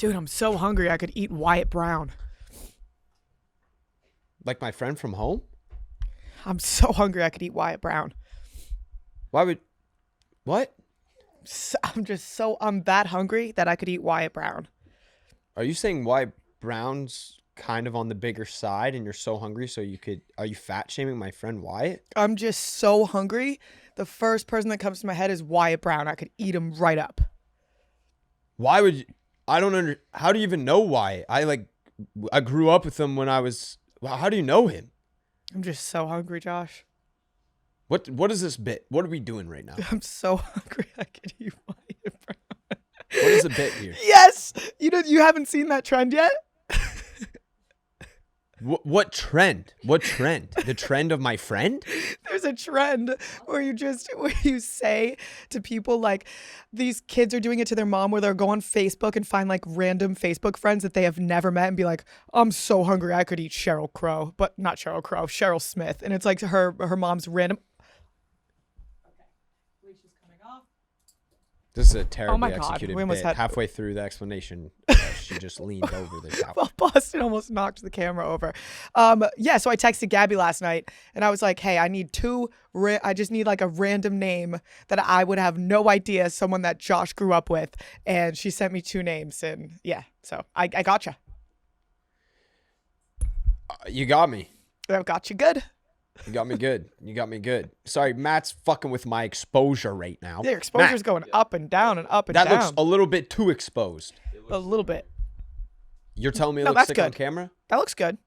Dude, I'm so hungry I could eat Wyatt Brown. Like my friend from home? I'm so hungry I could eat Wyatt Brown. Why would... What? I'm that hungry that I could eat Wyatt Brown. Are you saying Wyatt Brown's kind of on the bigger side and you're so hungry so you could... Are you fat shaming my friend Wyatt? I'm just so hungry. The first person that comes to my head is Wyatt Brown. I could eat him right up. Why would you... I don't under... How do you even know Wyatt? I grew up with him when I was... Well, how do you know him? I'm just so hungry, Josh. What is this bit? What are we doing right now? I'm so hungry I could eat Wyatt Brown. What is the bit here? Yes! You haven't seen that trend yet? What trend? What trend? The trend of my friend? There's a trend where you say to people, like, these kids are doing it to their mom, where they'll go on Facebook and find like random Facebook friends that they have never met and be like, I'm so hungry I could eat Sheryl Crow, but not Sheryl Crow, Cheryl Smith. And it's like her mom's random. This is a terribly my God, executed we almost bit. Halfway through the explanation, she just leaned over the couch. Well, Boston almost knocked the camera over. Yeah, so I texted Gabby last night, and I was like, hey, I just need like a random name that I would have no idea, someone that Josh grew up with. And she sent me 2 names, and yeah, so I gotcha. You got me. I got you good. You got me good. You got me good. Sorry, Matt's fucking with my exposure right now. Yeah, your exposure's going up and down and up and down. That looks a little bit too exposed. A little bit. You're telling me it looks sick on camera? That looks good.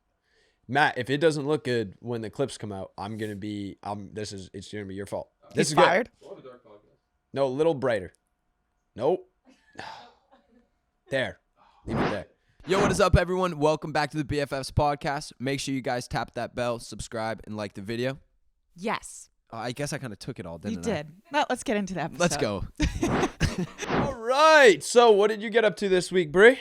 Matt, if it doesn't look good when the clips come out, it's gonna be your fault. This He's is fired. Good. No, a little brighter. Nope. There. Leave it there. Yo, what is up, everyone? Welcome back to the BFFs podcast. Make sure you guys tap that bell, subscribe, and like the video. Yes. I guess I kind of took it all, didn't You did. Well, let's get into the episode. Let's go. All right. So, what did you get up to this week, Brie?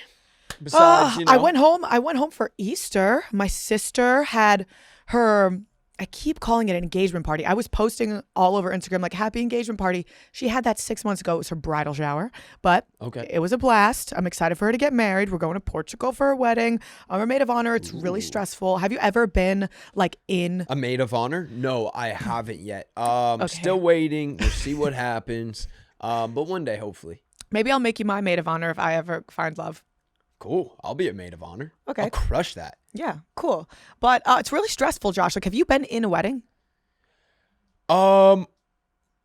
Besides, I went home for Easter. My sister had her, I keep calling it an engagement party. I was posting all over Instagram like, happy engagement party. She had that 6 months ago. It was her bridal shower, but it was a blast. I'm excited for her to get married. We're going to Portugal for her wedding. I'm her maid of honor. It's really stressful. Have you ever been like in a maid of honor? No, I haven't yet. Okay. Still waiting. We'll see what happens. But one day, hopefully. Maybe I'll make you my maid of honor if I ever find love. Cool. I'll be a maid of honor. Okay. I'll crush that. Yeah, cool. But it's really stressful, Josh. Like, have you been in a wedding?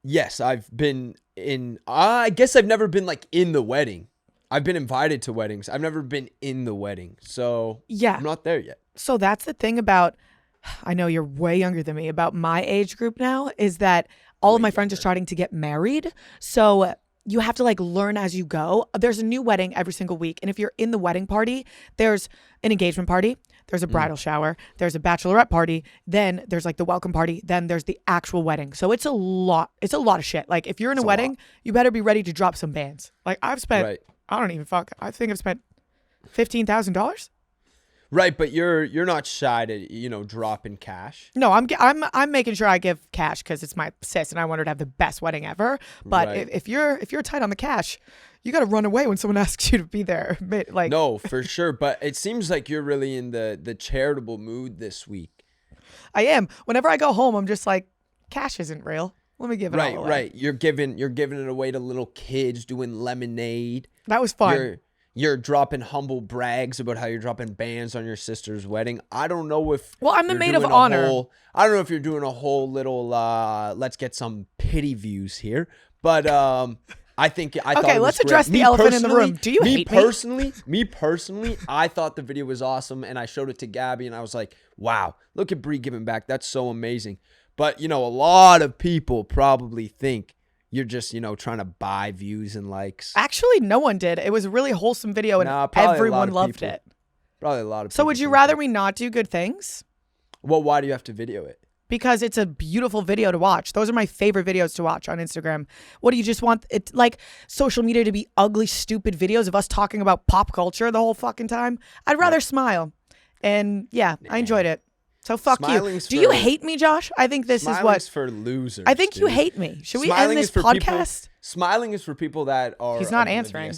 Yes, I've been in. I guess I've never been like in the wedding. I've been invited to weddings. I've never been in the wedding. So yeah, I'm not there yet. So that's the thing about, I know you're way younger than me, about my age group now, is that all of my friends are starting to get married. So you have to like learn as you go. There's a new wedding every single week. And if you're in the wedding party, there's an engagement party, there's a bridal shower, there's a bachelorette party, then there's like the welcome party, then there's the actual wedding. So it's a lot of shit. Like if you're in a wedding, you better be ready to drop some bands. Like I've spent, I think I've spent $15,000. Right, but you're not shy to, drop in cash. No, I'm making sure I give cash because it's my sis and I want her to have the best wedding ever. But if you're tight on the cash, you got to run away when someone asks you to be there. Like no, for sure. But it seems like you're really in the charitable mood this week. I am. Whenever I go home, I'm just like, cash isn't real. Let me give it all away. Right. You're giving it away to little kids, doing lemonade. That was fun. You're dropping humble brags about how you're dropping bands on your sister's wedding. I don't know if... Well, I'm the maid of honor. I don't know if you're doing a whole little, let's get some pity views here. But I thought it was let's address the elephant in the room. Do you hate me? Me personally, I thought the video was awesome. And I showed it to Gabby and I was like, wow, look at Brie giving back. That's so amazing. But, a lot of people probably think you're just, trying to buy views and likes. Actually, no one did. It was a really wholesome video and everyone loved it. Probably a lot of people. So would you rather we not do good things? Well, why do you have to video it? Because it's a beautiful video to watch. Those are my favorite videos to watch on Instagram. What do you just want it like social media to be ugly, stupid videos of us talking about pop culture the whole fucking time? I'd rather smile. And yeah, I enjoyed it. So fuck you. Do you hate me, Josh? I think this is what... Smiling's for losers. I think you hate me. Should we end this podcast? Smiling is for people that are He's not oblivious. answering.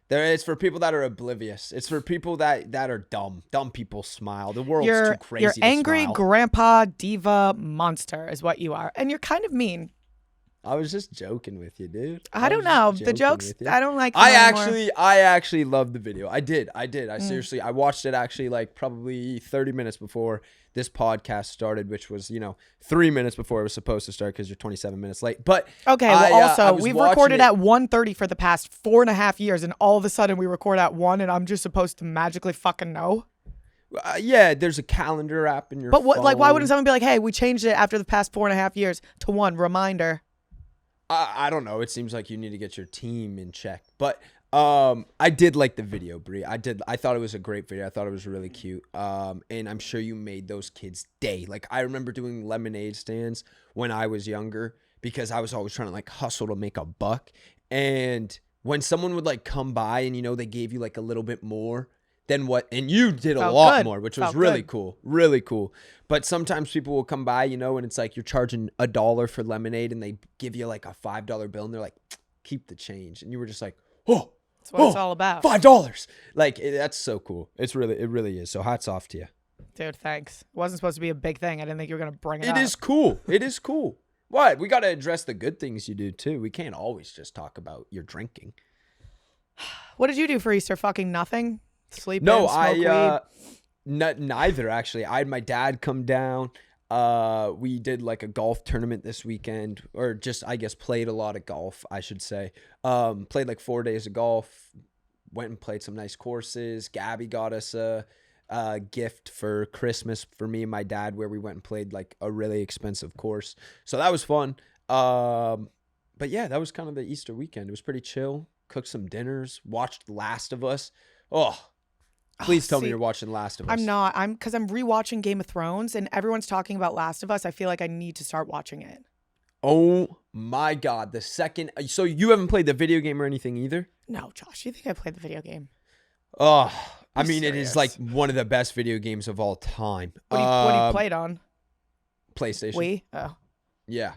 It's for people that are oblivious. It's for people that are dumb. Dumb people smile. The world's too crazy You're to angry smile. grandpa diva monster is what you are. And you're kind of mean. I was just joking with you, dude. I don't was know. just The joking jokes, with you. I don't like them I anymore. actually loved the video. I did. I seriously, I watched it actually like probably 30 minutes before this podcast started, which was, 3 minutes before it was supposed to start because you're 27 minutes late. But Okay, I also, was we've watching recorded it- at 1:30 for the past 4.5 years, and all of a sudden we record at 1, and I'm just supposed to magically fucking know? yeah, there's a calendar app in your But what? Like, why wouldn't phone. someone be like, hey, we changed it after the past 4.5 years to 1, reminder? I don't know. It seems like you need to get your team in check. But I did like the video, Brie. I thought it was a great video. I thought it was really cute. And I'm sure you made those kids' day. Like, I remember doing lemonade stands when I was younger because I was always trying to like hustle to make a buck. And when someone would like come by and they gave you like a little bit more than what, and you did a Felt lot good. more, which was Felt really good. cool, really cool. But sometimes people will come by, and it's like you're charging $1 for lemonade, and they give you like a $5 bill, and they're like, "Keep the change," and you were just like, "Oh, That's what it's all about. $5!" Like that's so cool. It really is. So hats off to you. Dude, thanks. It wasn't supposed to be a big thing. I didn't think you were going to bring it up. It is cool. It is cool. What? We got to address the good things you do too. We can't always just talk about your drinking. What did you do for Easter? Fucking nothing? Sleep No, in, smoke weed? neither actually. I had my dad come down. We did like a golf tournament this weekend, or just I guess played a lot of golf, I should say. Played like 4 days of golf. Went and played some nice courses. Gabby got us a gift for Christmas for me and my dad, where we went and played like a really expensive course. So that was fun. But yeah, that was kind of the Easter weekend. It was pretty chill. Cooked some dinners. Watched Last of Us. Oh. Please tell me see, you're watching Last of Us. I'm not. Because I'm rewatching Game of Thrones, and everyone's talking about Last of Us. I feel like I need to start watching it. Oh my God. So you haven't played the video game or anything either? No, Josh, you think I played the video game? Oh, I Be mean, it is serious. like one of the best video games of all time. What do you played on? PlayStation. Wii? Oh. Yeah.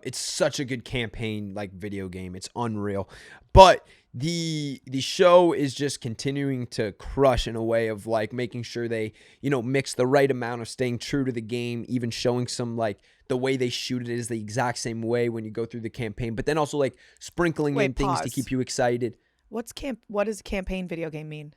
It's such a good campaign like video game. It's unreal. But the show is just continuing to crush in a way of like making sure they, mix the right amount of staying true to the game, even showing some like the way they shoot it is the exact same way when you go through the campaign, but then also like sprinkling in things to pause. keep you excited. What does campaign video game mean?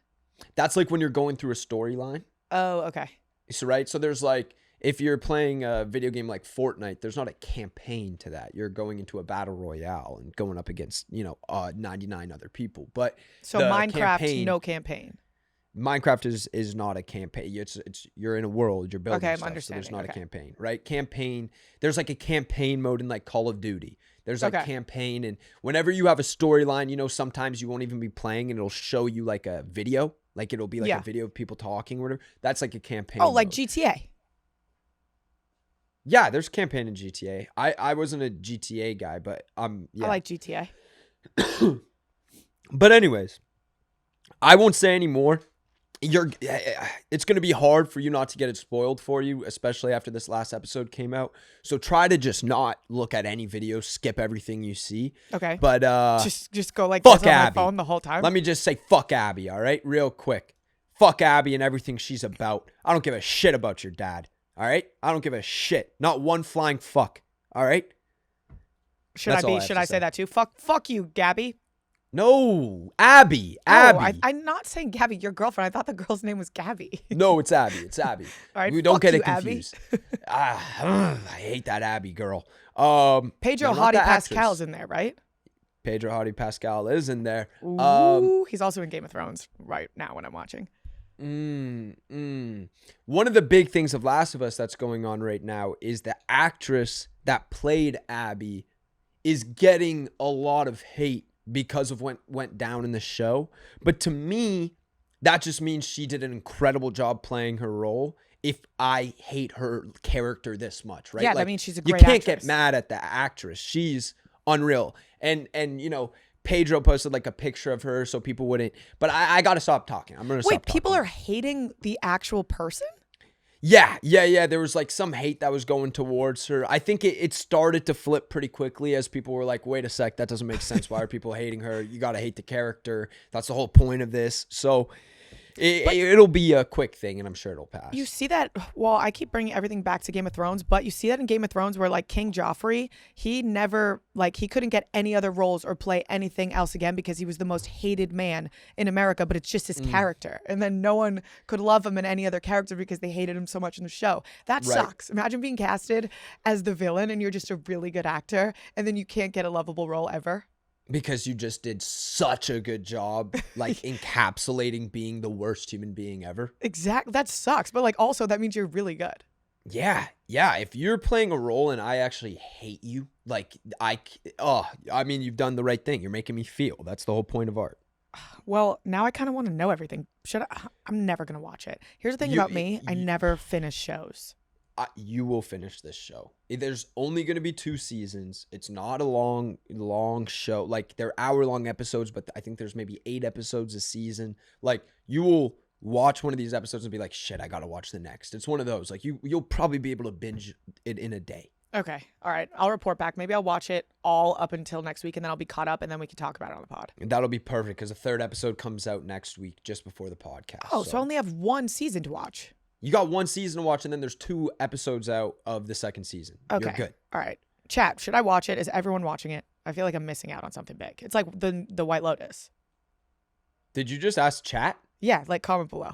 That's like when you're going through a storyline. Oh, okay. So, right? So there's like, if you're playing a video game like Fortnite, there's not a campaign to that. You're going into a battle royale and going up against, 99 other people. But So the Minecraft, no campaign. Minecraft is not a campaign. It's you're in a world, you're building Okay, I'm stuff, so understanding. there's not Okay. a campaign, right? There's like a campaign mode in like Call of Duty. There's like Okay. campaign, and whenever you have a storyline, sometimes you won't even be playing and it'll show you like a video. Like it'll be like Yeah. a video of people talking or whatever. That's like a campaign. Oh, like mode. GTA. Yeah, there's campaign in GTA. I wasn't a GTA guy, but yeah. I like GTA. But anyways, I won't say any more. It's going to be hard for you not to get it spoiled for you, especially after this last episode came out. So try to just not look at any videos, skip everything you see. Okay. But just go like fuck this on my Abby. phone the whole time. Let me just say fuck Abby, all right? Real quick. Fuck Abby and everything she's about. I don't give a shit about your dad, all right? I don't give a shit. Not one flying fuck, all right? Should That's all I have Should to I say say. that too? Fuck you, Gabby. No, Abby. Oh, Abby. I'm not saying Gabby, your girlfriend. I thought the girl's name was Gabby. No, it's Abby. It's Abby. All right, We don't fuck get you, it Abby. confused. I hate that Abby girl. Pedro no, not Hottie the Pascal's actress. in there, right? Pedro Hottie Pascal is in there. Ooh, he's also in Game of Thrones right now when I'm watching. One of the big things of Last of Us that's going on right now is the actress that played Abby is getting a lot of hate because of what went down in the show. But to me, that just means she did an incredible job playing her role. If I hate her character this much, right? Yeah, that Like, means she's a you great can't actress. get mad at the actress. She's unreal. And Pedro posted like a picture of her so people wouldn't. But I got to stop talking. I'm going to stop Wait, talking. people are hating the actual person? Yeah. There was like some hate that was going towards her. I think it started to flip pretty quickly as people were like, wait a sec, that doesn't make sense. Why are people hating her? You got to hate the character. That's the whole point of this. So it'll be a quick thing, and I'm sure it'll pass. You see that? Well, I keep bringing everything back to Game of Thrones, but you see that in Game of Thrones where like King Joffrey, he never he couldn't get any other roles or play anything else again because he was the most hated man in America, but it's just his character. And then no one could love him in any other character because they hated him so much in the show. That sucks. Imagine being casted as the villain and you're just a really good actor and then you can't get a lovable role ever. Because you just did such a good job, like encapsulating being the worst human being ever. Exactly. That sucks. But like also that means you're really good. Yeah. If you're playing a role and I actually hate you, like I mean, you've done the right thing. You're making me feel. That's the whole point of art. Well, now I kind of want to know everything. I'm never going to watch it. Here's the thing about me. I never finish shows. You will finish this show. There's only going to be 2 seasons. It's not a long show. Like they're hour-long episodes, but I think there's maybe 8 episodes a season. Like you will watch one of these episodes and be like, shit, I got to watch the next. It's one of those. Like you'll probably be able to binge it in a day. Okay. All right. I'll report back. Maybe I'll watch it all up until next week and then I'll be caught up and then we can talk about it on the pod. And that'll be perfect because the 3rd episode comes out next week just before the podcast. Oh, so I only have 1 season to watch. You got 1 season to watch, and then there's 2 episodes out of the 2nd season. Okay. You're good. All right. Chat, should I watch it? Is everyone watching it? I feel like I'm missing out on something big. It's like the White Lotus. Did you just ask chat? Yeah, like comment below.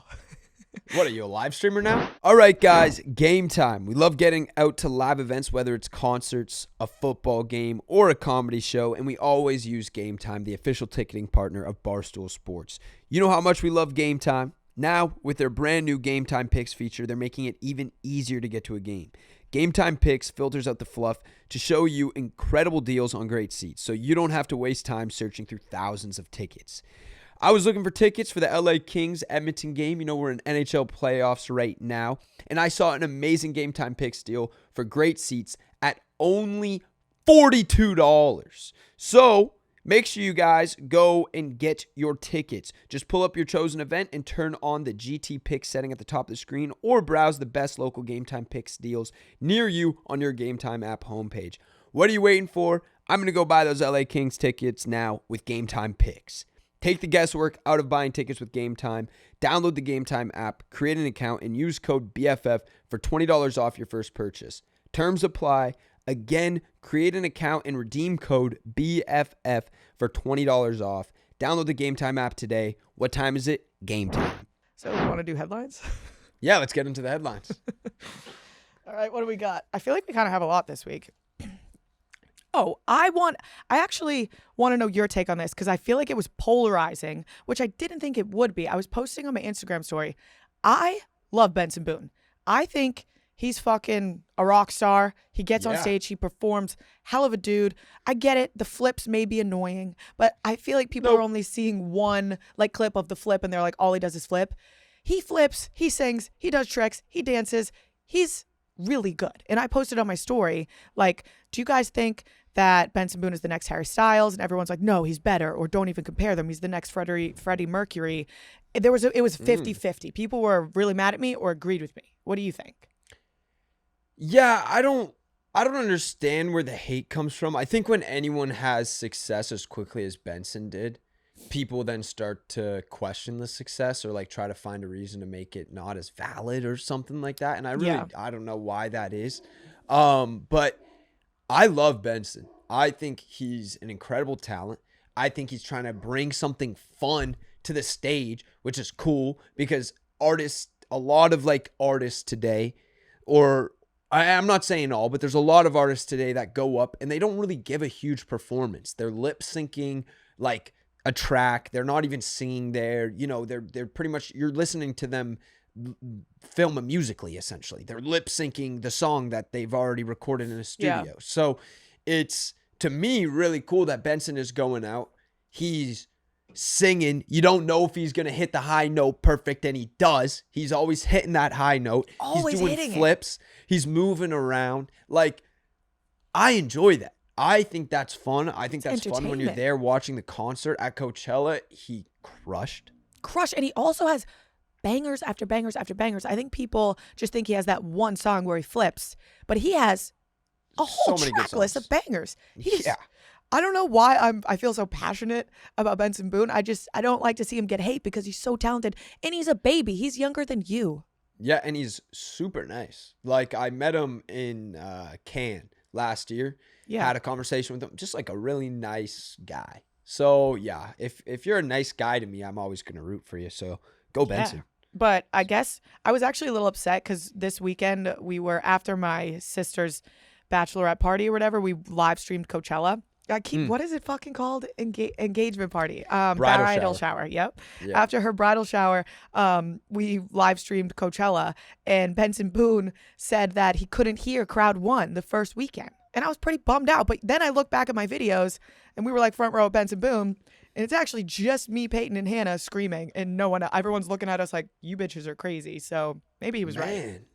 What are you, a live streamer now? All right, guys, game time. We love getting out to live events, whether it's concerts, a football game, or a comedy show, and we always use Game Time, the official ticketing partner of Barstool Sports. You know how much we love Game Time? Now, with their brand new Game Time Picks feature, they're making it even easier to get to a game. Game Time Picks filters out the fluff to show you incredible deals on great seats, so you don't have to waste time searching through thousands of tickets. I was looking for tickets for the LA Kings Edmonton game. You know, we're in NHL playoffs right now, and I saw an amazing Game Time Picks deal for great seats at only $42. So make sure you guys go and get your tickets. Just pull up your chosen event and turn on the GT Picks setting at the top of the screen or browse the best local Game Time Picks deals near you on your Game Time app homepage. What are you waiting for? I'm going to go buy those LA Kings tickets now with Game Time Picks. Take the guesswork out of buying tickets with Game Time. Download the Game Time app, create an account, and use code BFF for $20 off your first purchase. Terms apply. Again, create an account and redeem code BFF for $20 off. Download the Game Time app today. What time is it? Game time. So we want to do headlines? Yeah, let's get into the headlines. All right, what do we got? I feel like we kind of have a lot this week. Oh, I actually want to know your take on this because I feel like it was polarizing, which I didn't think it would be. I was posting on my Instagram story. I love Benson Boone. I think he's fucking a rock star. He gets on stage. He performs. Hell of a dude. I get it. The flips may be annoying, but I feel like people are only seeing one like clip of the flip and they're like, all he does is flip. He flips. He sings. He does tricks. He dances. He's really good. And I posted on my story, like, do you guys think that Benson Boone is the next Harry Styles? And everyone's like, no, he's better, or don't even compare them. He's the next Freddie Mercury. It was 50-50. People were really mad at me or agreed with me. What do you think? Yeah, I don't understand where the hate comes from. I think when anyone has success as quickly as Benson did, people then start to question the success or like try to find a reason to make it not as valid or something like that. And I don't know why that is. But I love Benson. I think he's an incredible talent. I think he's trying to bring something fun to the stage, which is cool because a lot of like artists today, or I'm not saying all, but there's a lot of artists today that go up and they don't really give a huge performance. They're lip syncing like a track. They're not even singing there. You know, they're pretty much, you're listening to them film a musically, essentially. They're lip syncing the song that they've already recorded in a studio. Yeah. So it's, to me, really cool that Benson is going out. He's singing. You don't know if he's going to hit the high note perfect, and he does. He's always hitting that high note. Always he's doing hitting flips. He's moving around. Like, I enjoy that. I think that's fun. I think that's fun when you're there watching the concert at Coachella. He crushed. And he also has bangers after bangers after bangers. I think people just think he has that one song where he flips, but he has a whole So many good track list of songs. bangers. Yeah. I don't know why I feel so passionate about Benson Boone. I don't like to see him get hate because he's so talented and he's a baby. He's younger than you. Yeah, and he's super nice. Like, I met him in Cannes last year. Yeah. Had a conversation with him. Just like a really nice guy. So, yeah, if you're a nice guy to me, I'm always going to root for you. So, go Benson. Yeah. But I guess I was actually a little upset because this weekend we were, after my sister's bachelorette party or whatever, we live streamed Coachella. What is it fucking called? Engagement party. Bridal shower. Yep. Yeah. After her bridal shower, we live streamed Coachella, and Benson Boone said that he couldn't hear crowd one the first weekend. And I was pretty bummed out. But then I looked back at my videos and we were like front row at Benson Boone. And it's actually just me, Peyton, and Hannah screaming. And everyone's looking at us like, you bitches are crazy. So maybe he was right. Man.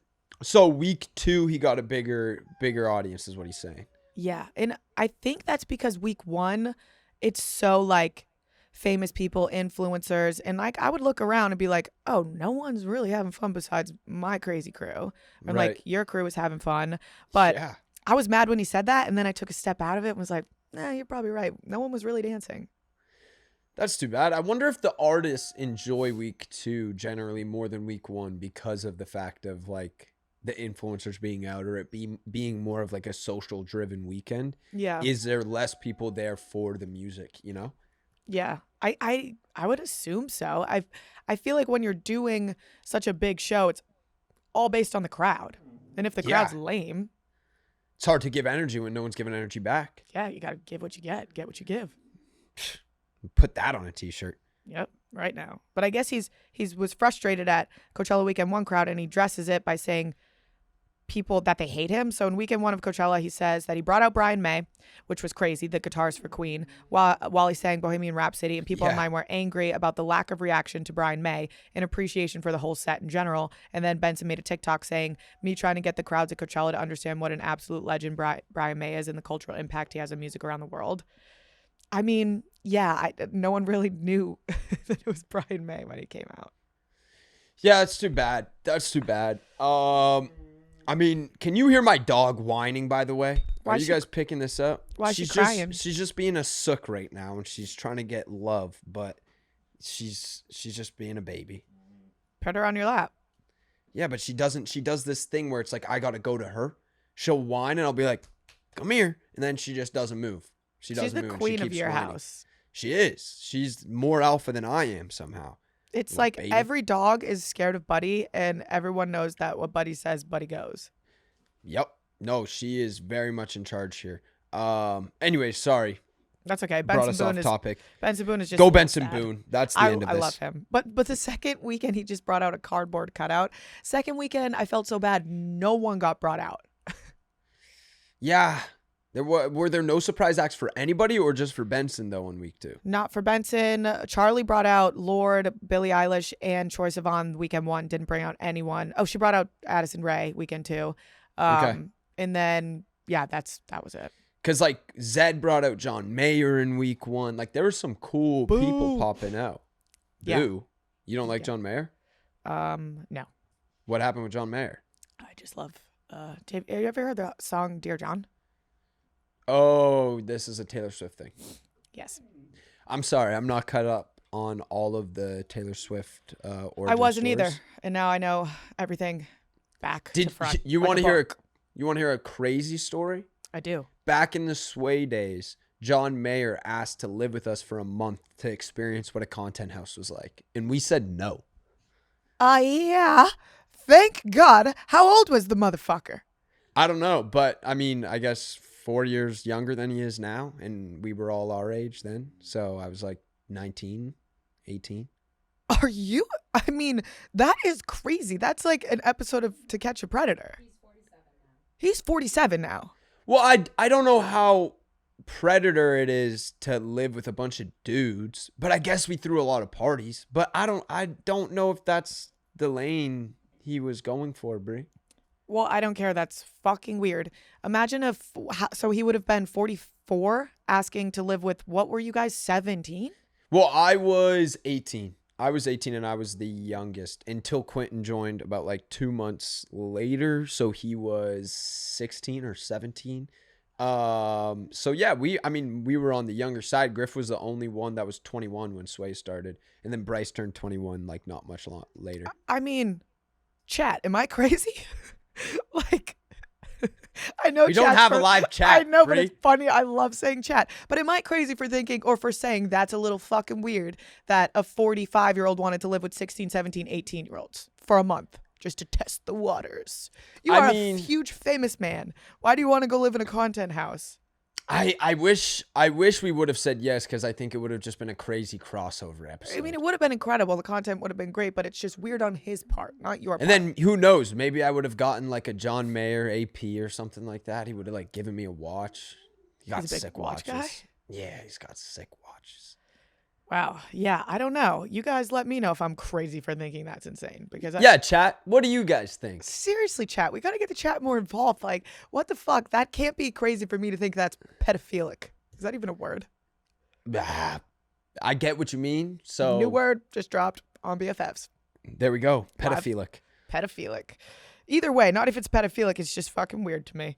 So, week 2, he got a bigger audience is what he's saying. Yeah. And I think that's because week 1, it's so like famous people, influencers. And like I would look around and be like, oh, no one's really having fun besides my crazy crew. And Right. like your crew is having fun. But yeah. I was mad when he said that. And then I took a step out of it and was like, nah, you're probably right. No one was really dancing. That's too bad. I wonder if the artists enjoy week 2 generally more than week 1 because of the fact of like the influencers being out or it being more of like a social driven weekend. Yeah. Is there less people there for the music, you know? Yeah. I would assume so. I feel like when you're doing such a big show, it's all based on the crowd. And if the crowd's lame, It's hard to give energy when no one's giving energy back. yeah, you got to give what you get what you give. Put that on a t-shirt. Yep, right now. But I guess he was frustrated at Coachella Weekend 1 crowd, and he dresses it by saying people that they hate him. So in Weekend 1 of Coachella, he says that he brought out Brian May, which was crazy, the guitars for Queen, while he sang Bohemian Rhapsody, and people online were angry about the lack of reaction to Brian May and appreciation for the whole set in general. And then Benson made a TikTok saying, me trying to get the crowds at Coachella to understand what an absolute legend Brian May is and the cultural impact he has on music around the world. I mean, yeah, no one really knew that it was Brian May when he came out. Yeah, it's too bad. That's too bad. I mean, can you hear my dog whining, by the way? Are you guys picking this up? Why is she crying? She's just being a sook right now, and she's trying to get love, but she's just being a baby. Put her on your lap. Yeah, but she does this thing where it's like, I got to go to her. She'll whine, and I'll be like, come here. And then she just doesn't move. She's the queen of your house. She is. She's more alpha than I am somehow. It's like every dog is scared of Buddy, and everyone knows that what Buddy says, Buddy goes. Yep. No, she is very much in charge here. Anyway, sorry. That's okay. Brought us off topic. Benson Boone is just go Benson sad. Boone. That's the end of this. I love him. But the second weekend, he just brought out a cardboard cutout. Second weekend, I felt so bad. No one got brought out. Yeah. Were there no surprise acts for anybody or just for Benson, though, in week 2? Not for Benson. Charli brought out Lorde, Billie Eilish, and Troye Sivan weekend 1. Didn't bring out anyone. Oh, she brought out Addison Rae weekend 2. Okay. And then, yeah, that was it. Because, like, Zed brought out John Mayer in week 1. Like, there were some cool people popping out. Yeah. Boo. You don't like John Mayer? No. What happened with John Mayer? I just love, have you ever heard the song Dear John? Oh, this is a Taylor Swift thing. Yes. I'm sorry. I'm not cut up on all of the Taylor Swift origin I wasn't stories. either. And now I know everything back to Did front. you like want a to hear book. you want to hear a crazy story? I do. Back in the Sway days, John Mayer asked to live with us for a month to experience what a content house was like, and we said no. Yeah. Thank God. How old was the motherfucker? I don't know, but I mean, I guess 4 years younger than he is now, and we were all our age then. So I was like 19, 18. Are you? I mean, that is crazy. That's like an episode of To Catch a Predator. He's 47 now. Well, I don't know how Predator it is to live with a bunch of dudes, but I guess we threw a lot of parties. But I don't know if that's the lane he was going for, Brie. Well, I don't care. That's fucking weird. Imagine so he would have been 44 asking to live with, what were you guys, 17? Well, I was 18. I was 18 and I was the youngest until Quentin joined about like 2 months later. So he was 16 or 17. So yeah, we were on the younger side. Griff was the only one that was 21 when Sway started. And then Bryce turned 21 like not much later. I mean, chat, am I crazy? Like, I know we don't have a live chat. I know, but Bree. it's funny. I love saying chat. But am I crazy for thinking or for saying that's a little fucking weird that a 45-year-old wanted to live with 16, 17, 18-year-olds for a month just to test the waters? You are a huge famous man. Why do you want to go live in a content house? I wish we would have said yes, because I think it would have just been a crazy crossover episode. I mean, it would have been incredible. The content would have been great, but it's just weird on his part, not your part. And then who knows? Maybe I would have gotten like a John Mayer AP or something like that. He would have like given me a watch. He got He's a big sick watch watches. guy? Yeah, he's got sick watches. Wow. Yeah, I don't know. You guys let me know if I'm crazy for thinking that's insane. Because Yeah, chat. What do you guys think? Seriously, chat. We got to get the chat more involved. Like, what the fuck? That can't be crazy for me to think that's pedophilic. Is that even a word? I get what you mean. So New word just dropped on BFFs. there we go. Live. Pedophilic. Pedophilic. Either way, not if it's pedophilic. It's just fucking weird to me.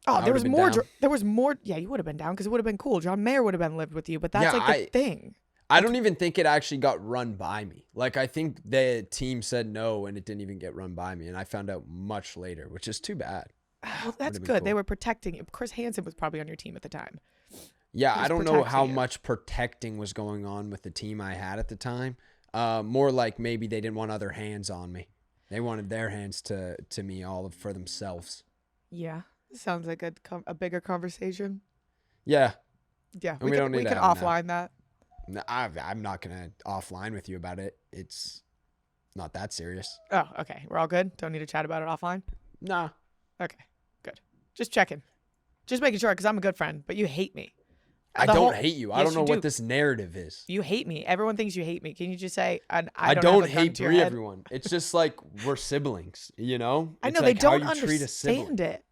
Oh, there was been more. down. There was more. Yeah, you would have been down because it would have been cool. John Mayer would have been lived with you, but that's Yeah, like the thing. I don't even think it actually got run by me. Like, I think the team said no, and it didn't even get run by me. And I found out much later, which is too bad. Well, that's been good. They cool. were protecting you. Chris Hansen was probably on your team at the time. Yeah, He I was don't know how protecting you. much protecting was going on with the team I had at the time. More like maybe they didn't want other hands on me. They wanted their hands to me for themselves. Yeah, sounds like a bigger conversation. Yeah. Yeah, And we don't need we to can have them now. offline that. No, I'm not going to offline with you about it. It's not that serious. Oh, okay. We're all good. Don't need to chat about it offline. Nah. Okay, good. Just checking. Just making sure because I'm a good friend, but you hate me. I The don't whole- hate you. I Yes, don't know you do. what this narrative is. You hate me. Everyone thinks you hate me. Can you just say, I don't don't have a gun hate to your Bree, head? everyone. It's just like we're siblings, you know? I It's know like they don't how you treat a sibling. understand it.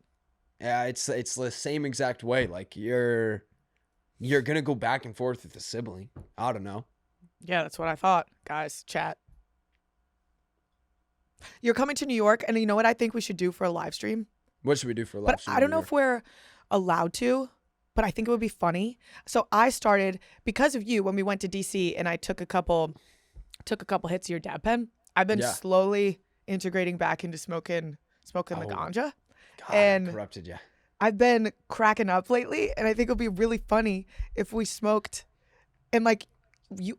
Yeah, it's the same exact way. Like you're gonna go back and forth with a sibling. I don't know. Yeah, that's what I thought. Guys, chat. You're coming to New York, and you know what I think we should do for a live stream? What should we do for a live But stream I don't know here? if we're allowed to, but I think it would be funny. So I started because of you when we went to DC and I took a couple hits of your dab pen. I've been Yeah. slowly integrating back into smoking the ganja. God, and I corrupted you. I've been cracking up lately, and I think it would be really funny if we smoked and like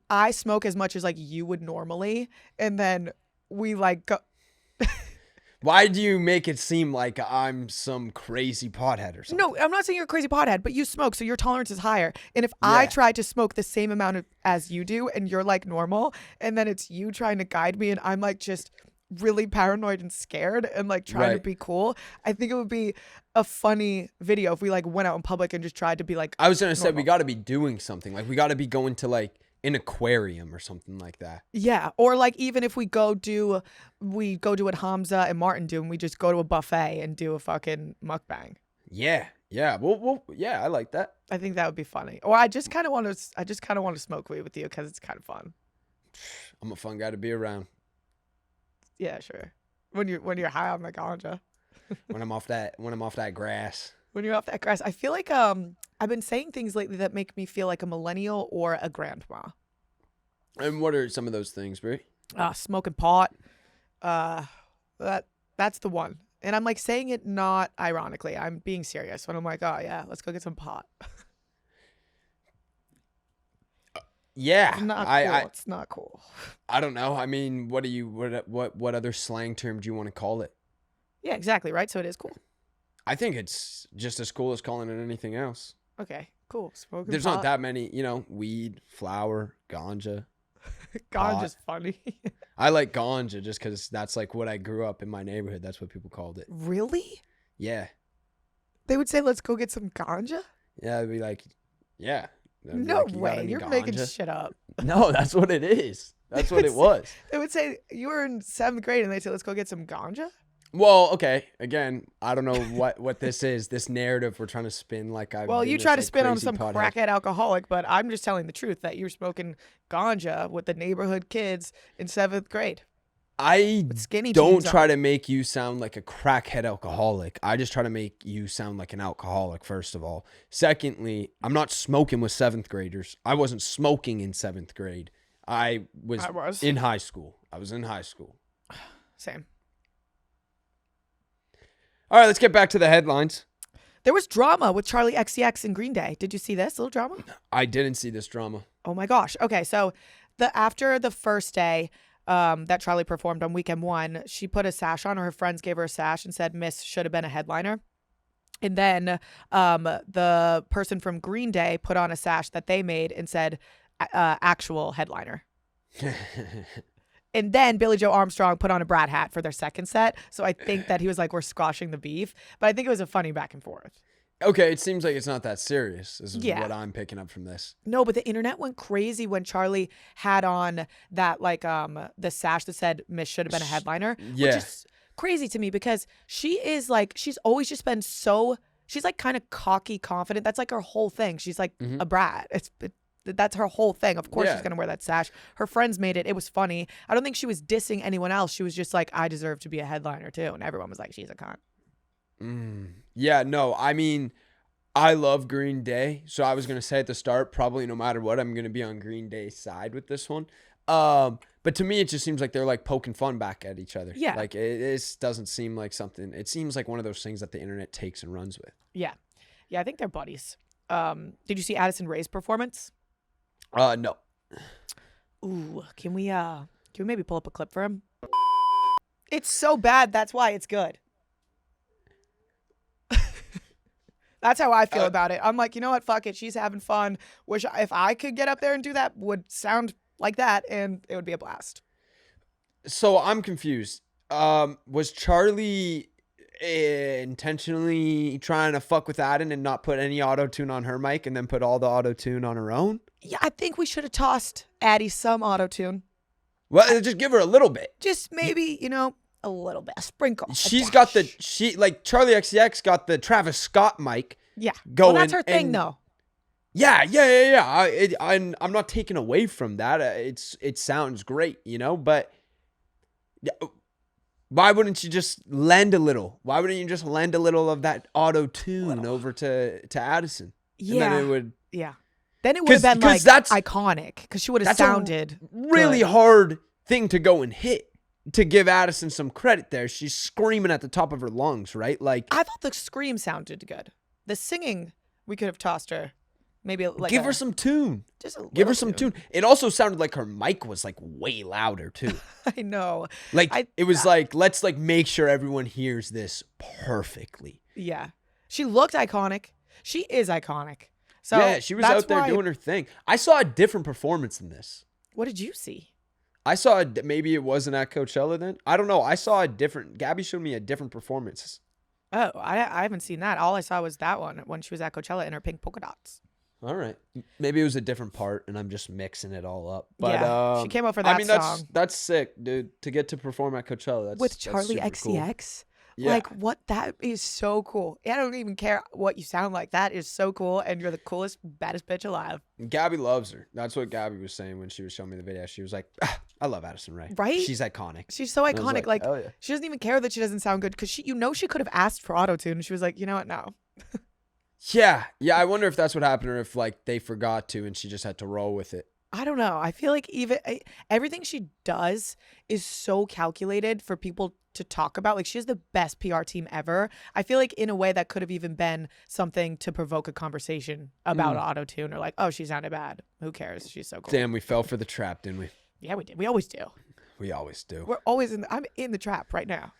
I smoke as much as like you would normally, and then we like go. Why do you make it seem like I'm some crazy pothead or something? No, I'm not saying you're a crazy pothead, but you smoke, so your tolerance is higher. And if I Yeah. try to smoke the same amount as you do, and you're like normal, and then it's you trying to guide me, and I'm like just really paranoid and scared and like trying to Right. be cool, I think it would be a funny video if we like went out in public and just tried to be like. I was gonna say we normal. got to be doing something. Like we got to be going to like an aquarium or something like that. Yeah, or like even if we go do what Hamza and Martin do, and we just go to a buffet and do a fucking mukbang. Yeah. Well, yeah, I like that. I think that would be funny. Or I just kind of want to smoke weed with you because it's kind of fun. I'm a fun guy to be around Yeah, sure. When you're high on the ganja, when I'm off that grass. when you're off that grass, I feel like I've been saying things lately that make me feel like a millennial or a grandma. And what are some of those things, Brie? Smoking pot. That's the one. And I'm like saying it not ironically. I'm being serious when I'm like, oh yeah, let's go get some pot. Yeah, It's not cool. It's not cool. I don't know. I mean, what other slang term do you want to call it? Yeah, exactly. Right. So it is cool. I think it's just as cool as calling it anything else. Okay, cool. Smoking There's pot. not that many, weed, flower, ganja. Ganja's funny. I like ganja just because that's like what I grew up in my neighborhood. That's what people called it. Really? Yeah. They would say, let's go get some ganja? Yeah, it'd be like, yeah. They'd be No like, "You got way. any You're making ganja?" shit up. No, that's what it is. That's what it was. They would say, you were in 7th grade and they'd say, let's go get some ganja? Well, okay. Again, I don't know what this is. This narrative we're trying to spin like I. Well, you try to spin on some crackhead alcoholic, but I'm just telling the truth that you're smoking ganja with the neighborhood kids in 7th grade. I With skinny don't jeans try on. to make you sound like a crackhead alcoholic. I just try to make you sound like an alcoholic, first of all. Secondly, I'm not smoking with 7th graders. I wasn't smoking in 7th grade. I was in high school. I was in high school. Same. All right, let's get back to the headlines. There was drama with Charli XCX and Green Day. Did you see this little drama? I didn't see this drama. Oh my gosh. Okay, so after the first day that Charli performed on weekend 1, she put a sash on, or her friends gave her a sash and said Miss should have been a headliner. And then the person from Green Day put on a sash that they made and said actual headliner. And then Billy Joe Armstrong put on a Brad hat for their second set. So I think that he was like, we're squashing the beef. But I think it was a funny back and forth. Okay, it seems like it's not that serious. This is Yeah. what I'm picking up from this. No, but the internet went crazy when Charli had on that like the sash that said Miss should have been a headliner. Yeah. Which is crazy to me because she is like, she's always just been so, she's like kind of cocky, confident. That's like her whole thing. She's like a brat. That's her whole thing. Of course Yeah. she's going to wear that sash. Her friends made it. It was funny. I don't think she was dissing anyone else. She was just like, I deserve to be a headliner too. And everyone was like, she's a cunt. Yeah, no, I mean, I love Green Day. So I was going to say at the start, probably no matter what, I'm going to be on Green Day's side with this one. But to me, it just seems like they're like poking fun back at each other. Yeah. Like it doesn't seem like something, it seems like one of those things that the internet takes and runs with. Yeah. Yeah, I think they're buddies. Did you see Addison Rae's performance? No. Ooh, can we maybe pull up a clip for him? It's so bad, that's why it's good. That's how I feel about it. I'm like, you know what? Fuck it. She's having fun. Wish if I could get up there and do that, would sound like that, and it would be a blast. So I'm confused. Was Charli intentionally trying to fuck with Addison and not put any auto-tune on her mic and then put all the auto-tune on her own? Yeah, I think we should have tossed Addie some auto-tune. Well, just give her a little bit. Just maybe, a little bit, a sprinkle. a She's dash. got Charli XCX got the Travis Scott mic. Yeah. going. Well, that's her thing, and- though. Yeah. I'm not taking away from that. It sounds great, but why wouldn't you just lend a little? Why wouldn't you just lend a little of that auto tune over to Addison? Yeah. And then it would Yeah. Then it would have been 'cause like that's- iconic because she would have that's a sounded really good. hard thing to go and hit. To give Addison some credit there, she's screaming at the top of her lungs, right? Like, I thought the scream sounded good. The singing, we could have tossed her. Maybe like give her some tune. Just a Give her little some tune. It also sounded like her mic was like way louder too. I know. Like it was like, let's like make sure everyone hears this perfectly. Yeah. She looked iconic. She is iconic. So yeah, she was that's out there why- doing her thing. I saw a different performance than this. What did you see? I saw maybe it wasn't at Coachella then. I don't know. I saw a different. Gabby showed me a different performance. Oh, I haven't seen that. All I saw was that one when she was at Coachella in her pink polka dots. All right, maybe it was a different part, and I'm just mixing it all up. But Yeah, she came out for that song. that's sick, dude. To get to perform at Coachella, that's With that's Charli super cool. XCX. Yeah. Like what? That is so cool. I don't even care what you sound like. That is so cool, and you're the coolest, baddest bitch alive. Gabby loves her. That's what Gabby was saying when she was showing me the video. She was like, "I love Addison Rae. Right? She's iconic." She's so I was iconic. like, Like "Oh, yeah." she doesn't even care that she doesn't sound good because she could have asked for auto-tune. And she was like, you know what? No. Yeah. I wonder if that's what happened, or if like they forgot to, and she just had to roll with it. I don't know. I feel like everything she does is so calculated for people to talk about. Like she has the best PR team ever. I feel like in a way that could have even been something to provoke a conversation about auto-tune, or like, oh, she sounded bad. Who cares? She's so cool. Damn, we fell for the trap, didn't we? Yeah, we did. We always do. We always do. We're always I'm in the trap right now.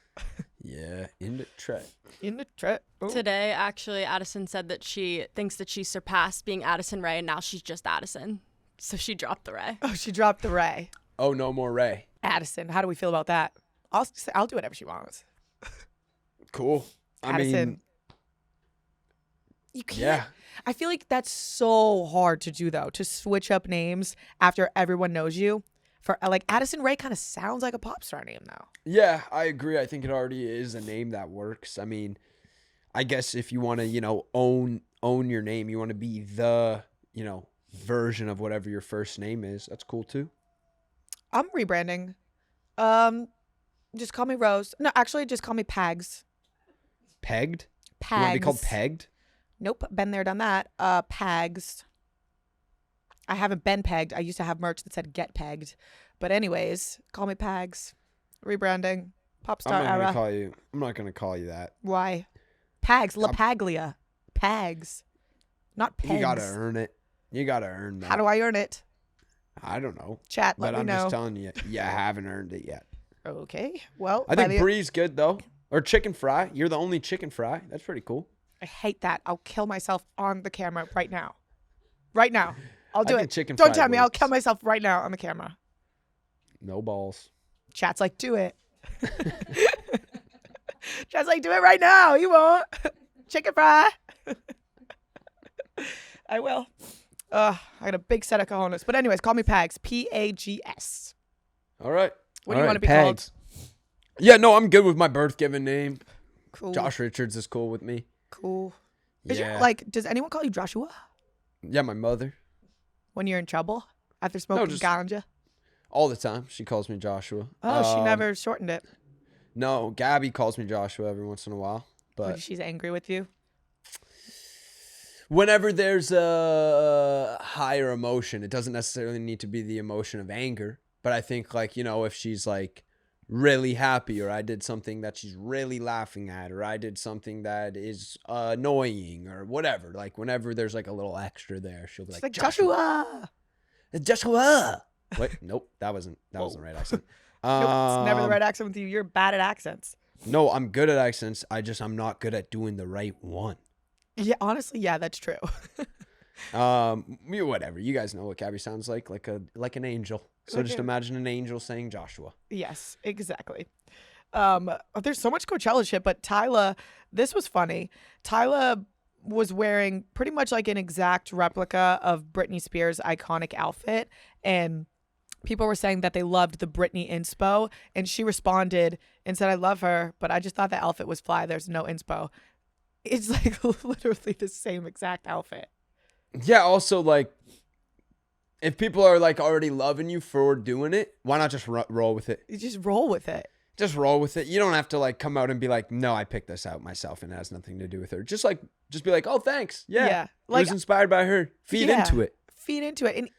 Yeah, in the trap. In the trap. Oh. Today, actually, Addison said that she thinks that she surpassed being Addison Rae, and now she's just Addison. So she dropped the Rae. Oh, she dropped the Ray. Oh, no more Ray. Addison, how do we feel about that? I'll do whatever she wants. Cool. I Addison. mean, You can't. yeah. I feel like that's so hard to do though, to switch up names after everyone knows you. for like Addison Rae kind of sounds like a pop star name though. Yeah, I agree. I think it already is a name that works. I mean, I guess if you want to, own your name, you want to be the, version of whatever your first name is. That's cool too. I'm rebranding. Just call me Rose. No, actually, just call me Pags. Pegged? Pags. You want to be called Pegged? Nope, been there, done that. Pags. I haven't been pegged. I used to have merch that said "Get Pegged," but anyways, call me Pags. Rebranding. Pop star era. I'm not gonna call you that. Why? Pags. La Paglia. Pags. Not pegs. You gotta earn it. You gotta earn that. How do I earn it? I don't know. Chat, but let me I'm know. just telling you, you haven't earned it yet. Okay. Well, I think Brie's good though. Or chicken fry. You're the only chicken fry. That's pretty cool. I hate that. I'll kill myself on the camera right now. Right now. I'll do I it. think chicken Don't fry tell me. I'll works. kill myself right now on the camera. No balls. Chat's like, do it. Chat's like, do it right now. You won't. Chicken fry. I will. I got a big set of cojones. But anyways, call me Pags. Pags. All right. What do you want to be called? Yeah, no, I'm good with my birth given name. Cool. Josh Richards is cool with me. Cool. Yeah. Does anyone call you Joshua Yeah, my mother. when you're in trouble after smoking just- ganja? All the time. She calls me Joshua. Oh, she never shortened it. No, Gabby calls me Joshua every once in a while. But She's angry with you. whenever there's a higher emotion, it doesn't necessarily need to be the emotion of anger. But I think, if she's really happy, or I did something that she's really laughing at, or I did something that is annoying, or whatever. Whenever there's a little extra there, she'll be She's like, like, Joshua. Joshua. Wait, nope, that wasn't the right accent. Nope, it's never the right accent with you. You're bad at accents. No, I'm good at accents. I'm not good at doing the right one. Yeah, honestly, yeah, that's true. Whatever. You guys know what Gabby sounds like an angel. So just imagine an angel saying Joshua. Yes, exactly. There's so much Coachella shit, but Tyla, this was funny. Tyla was wearing pretty much like an exact replica of Britney Spears' iconic outfit, and people were saying that they loved the Britney inspo, and she responded and said, I love her, but I just thought the outfit was fly. There's no inspo. It's literally the same exact outfit. Yeah, also if people are already loving you for doing it, why not just roll with it? You just roll with it. Just roll with it. You don't have to come out and be like, no, I picked this out myself and it has nothing to do with her. Just be like, oh, thanks. Yeah. It was inspired by her. Feed into it. Feed into it. And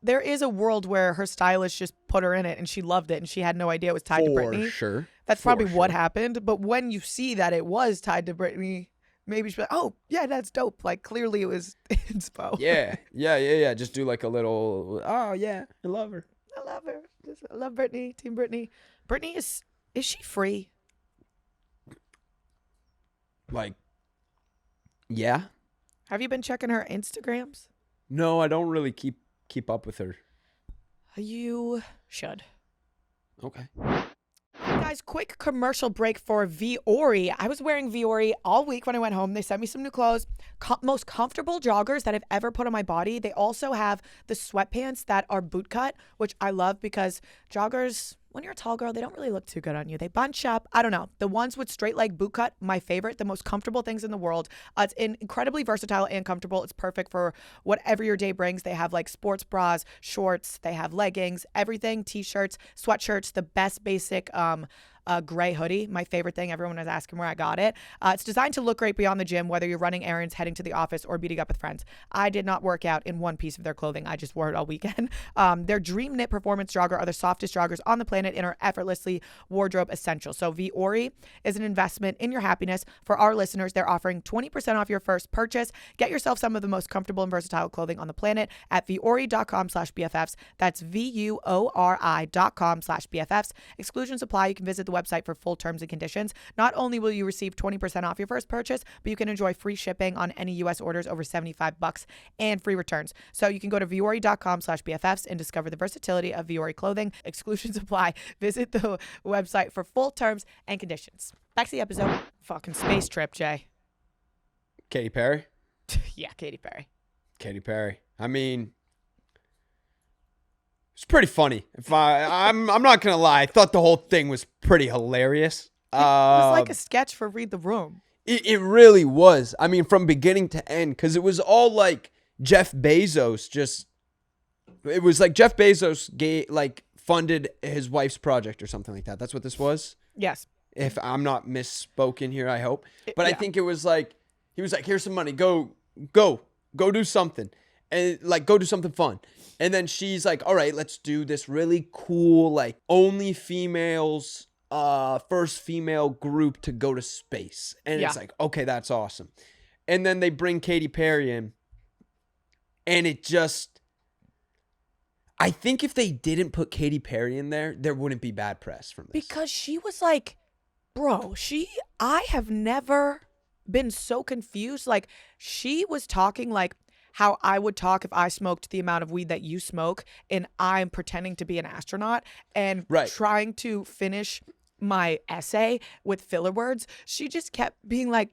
there is a world where her stylist just put her in it and she loved it and she had no idea it was tied to Britney. For sure. That's probably what happened. But when you see that it was tied to Britney, maybe she'll be like, oh, yeah, that's dope. Clearly it was inspo. Yeah. Just do a little, oh, yeah, I love her. I love her. I love Britney. Team Britney. Britney is she free? Yeah. Have you been checking her Instagrams? No, I don't really keep up with her. You should. Okay. Hey guys, quick commercial break for Viore. I was wearing Viore all week when I went home. They sent me some new clothes. Most comfortable joggers that I've ever put on my body. They also have the sweatpants that are boot cut, which I love because joggers, when you're a tall girl, they don't really look too good on you. They bunch up. I don't know. The ones with straight leg boot cut, my favorite, the most comfortable things in the world. It's incredibly versatile and comfortable. It's perfect for whatever your day brings. They have sports bras, shorts, they have leggings, everything, t-shirts, sweatshirts, the best basic gray hoodie, my favorite thing. Everyone was asking where I got it. It's designed to look great beyond the gym, whether you're running errands, heading to the office, or meeting up with friends. I did not work out in one piece of their clothing. I just wore it all weekend. Their Dream Knit Performance Jogger are the softest joggers on the planet and are effortlessly wardrobe essential. So Viore is an investment in your happiness. For our listeners, they're offering 20% off your first purchase. Get yourself some of the most comfortable and versatile clothing on the planet at viore.com/BFFs. That's VUORI.com/BFFs. Exclusions apply. You can visit the website for full terms and conditions. Not only will you receive 20% off your first purchase, but you can enjoy free shipping on any U.S. orders over $75 and free returns. So you can go to viore.com/BFFs and discover the versatility of Viore clothing. Exclusions apply. Visit the website for full terms and conditions. Back to the episode. Fucking space trip, Jay. Katy Perry? Yeah, Katy Perry. Katy Perry. I mean, It's pretty funny. I'm not gonna lie. I thought the whole thing was pretty hilarious. It was like a sketch for Read the Room. It really was. I mean, from beginning to end, because it was all like Jeff Bezos just. It was like Jeff Bezos funded his wife's project or something like that. That's what this was. Yes. If I'm not misspoken here, I hope. But I Yeah. think it was like he was like, "Here's some money. Go do something, and like go do something fun." And then she's like, "All right, let's do this really cool like only females, first female group to go to space." And it's like, okay, that's awesome. And then they bring Katy Perry in, and it just. I think if they didn't put Katy Perry in there wouldn't be bad press from this. Because she was like, bro, I have never been so confused. Like, she was talking like how I would talk if I smoked the amount of weed that you smoke and I'm pretending to be an astronaut and trying to finish my essay with filler words. She just kept being like,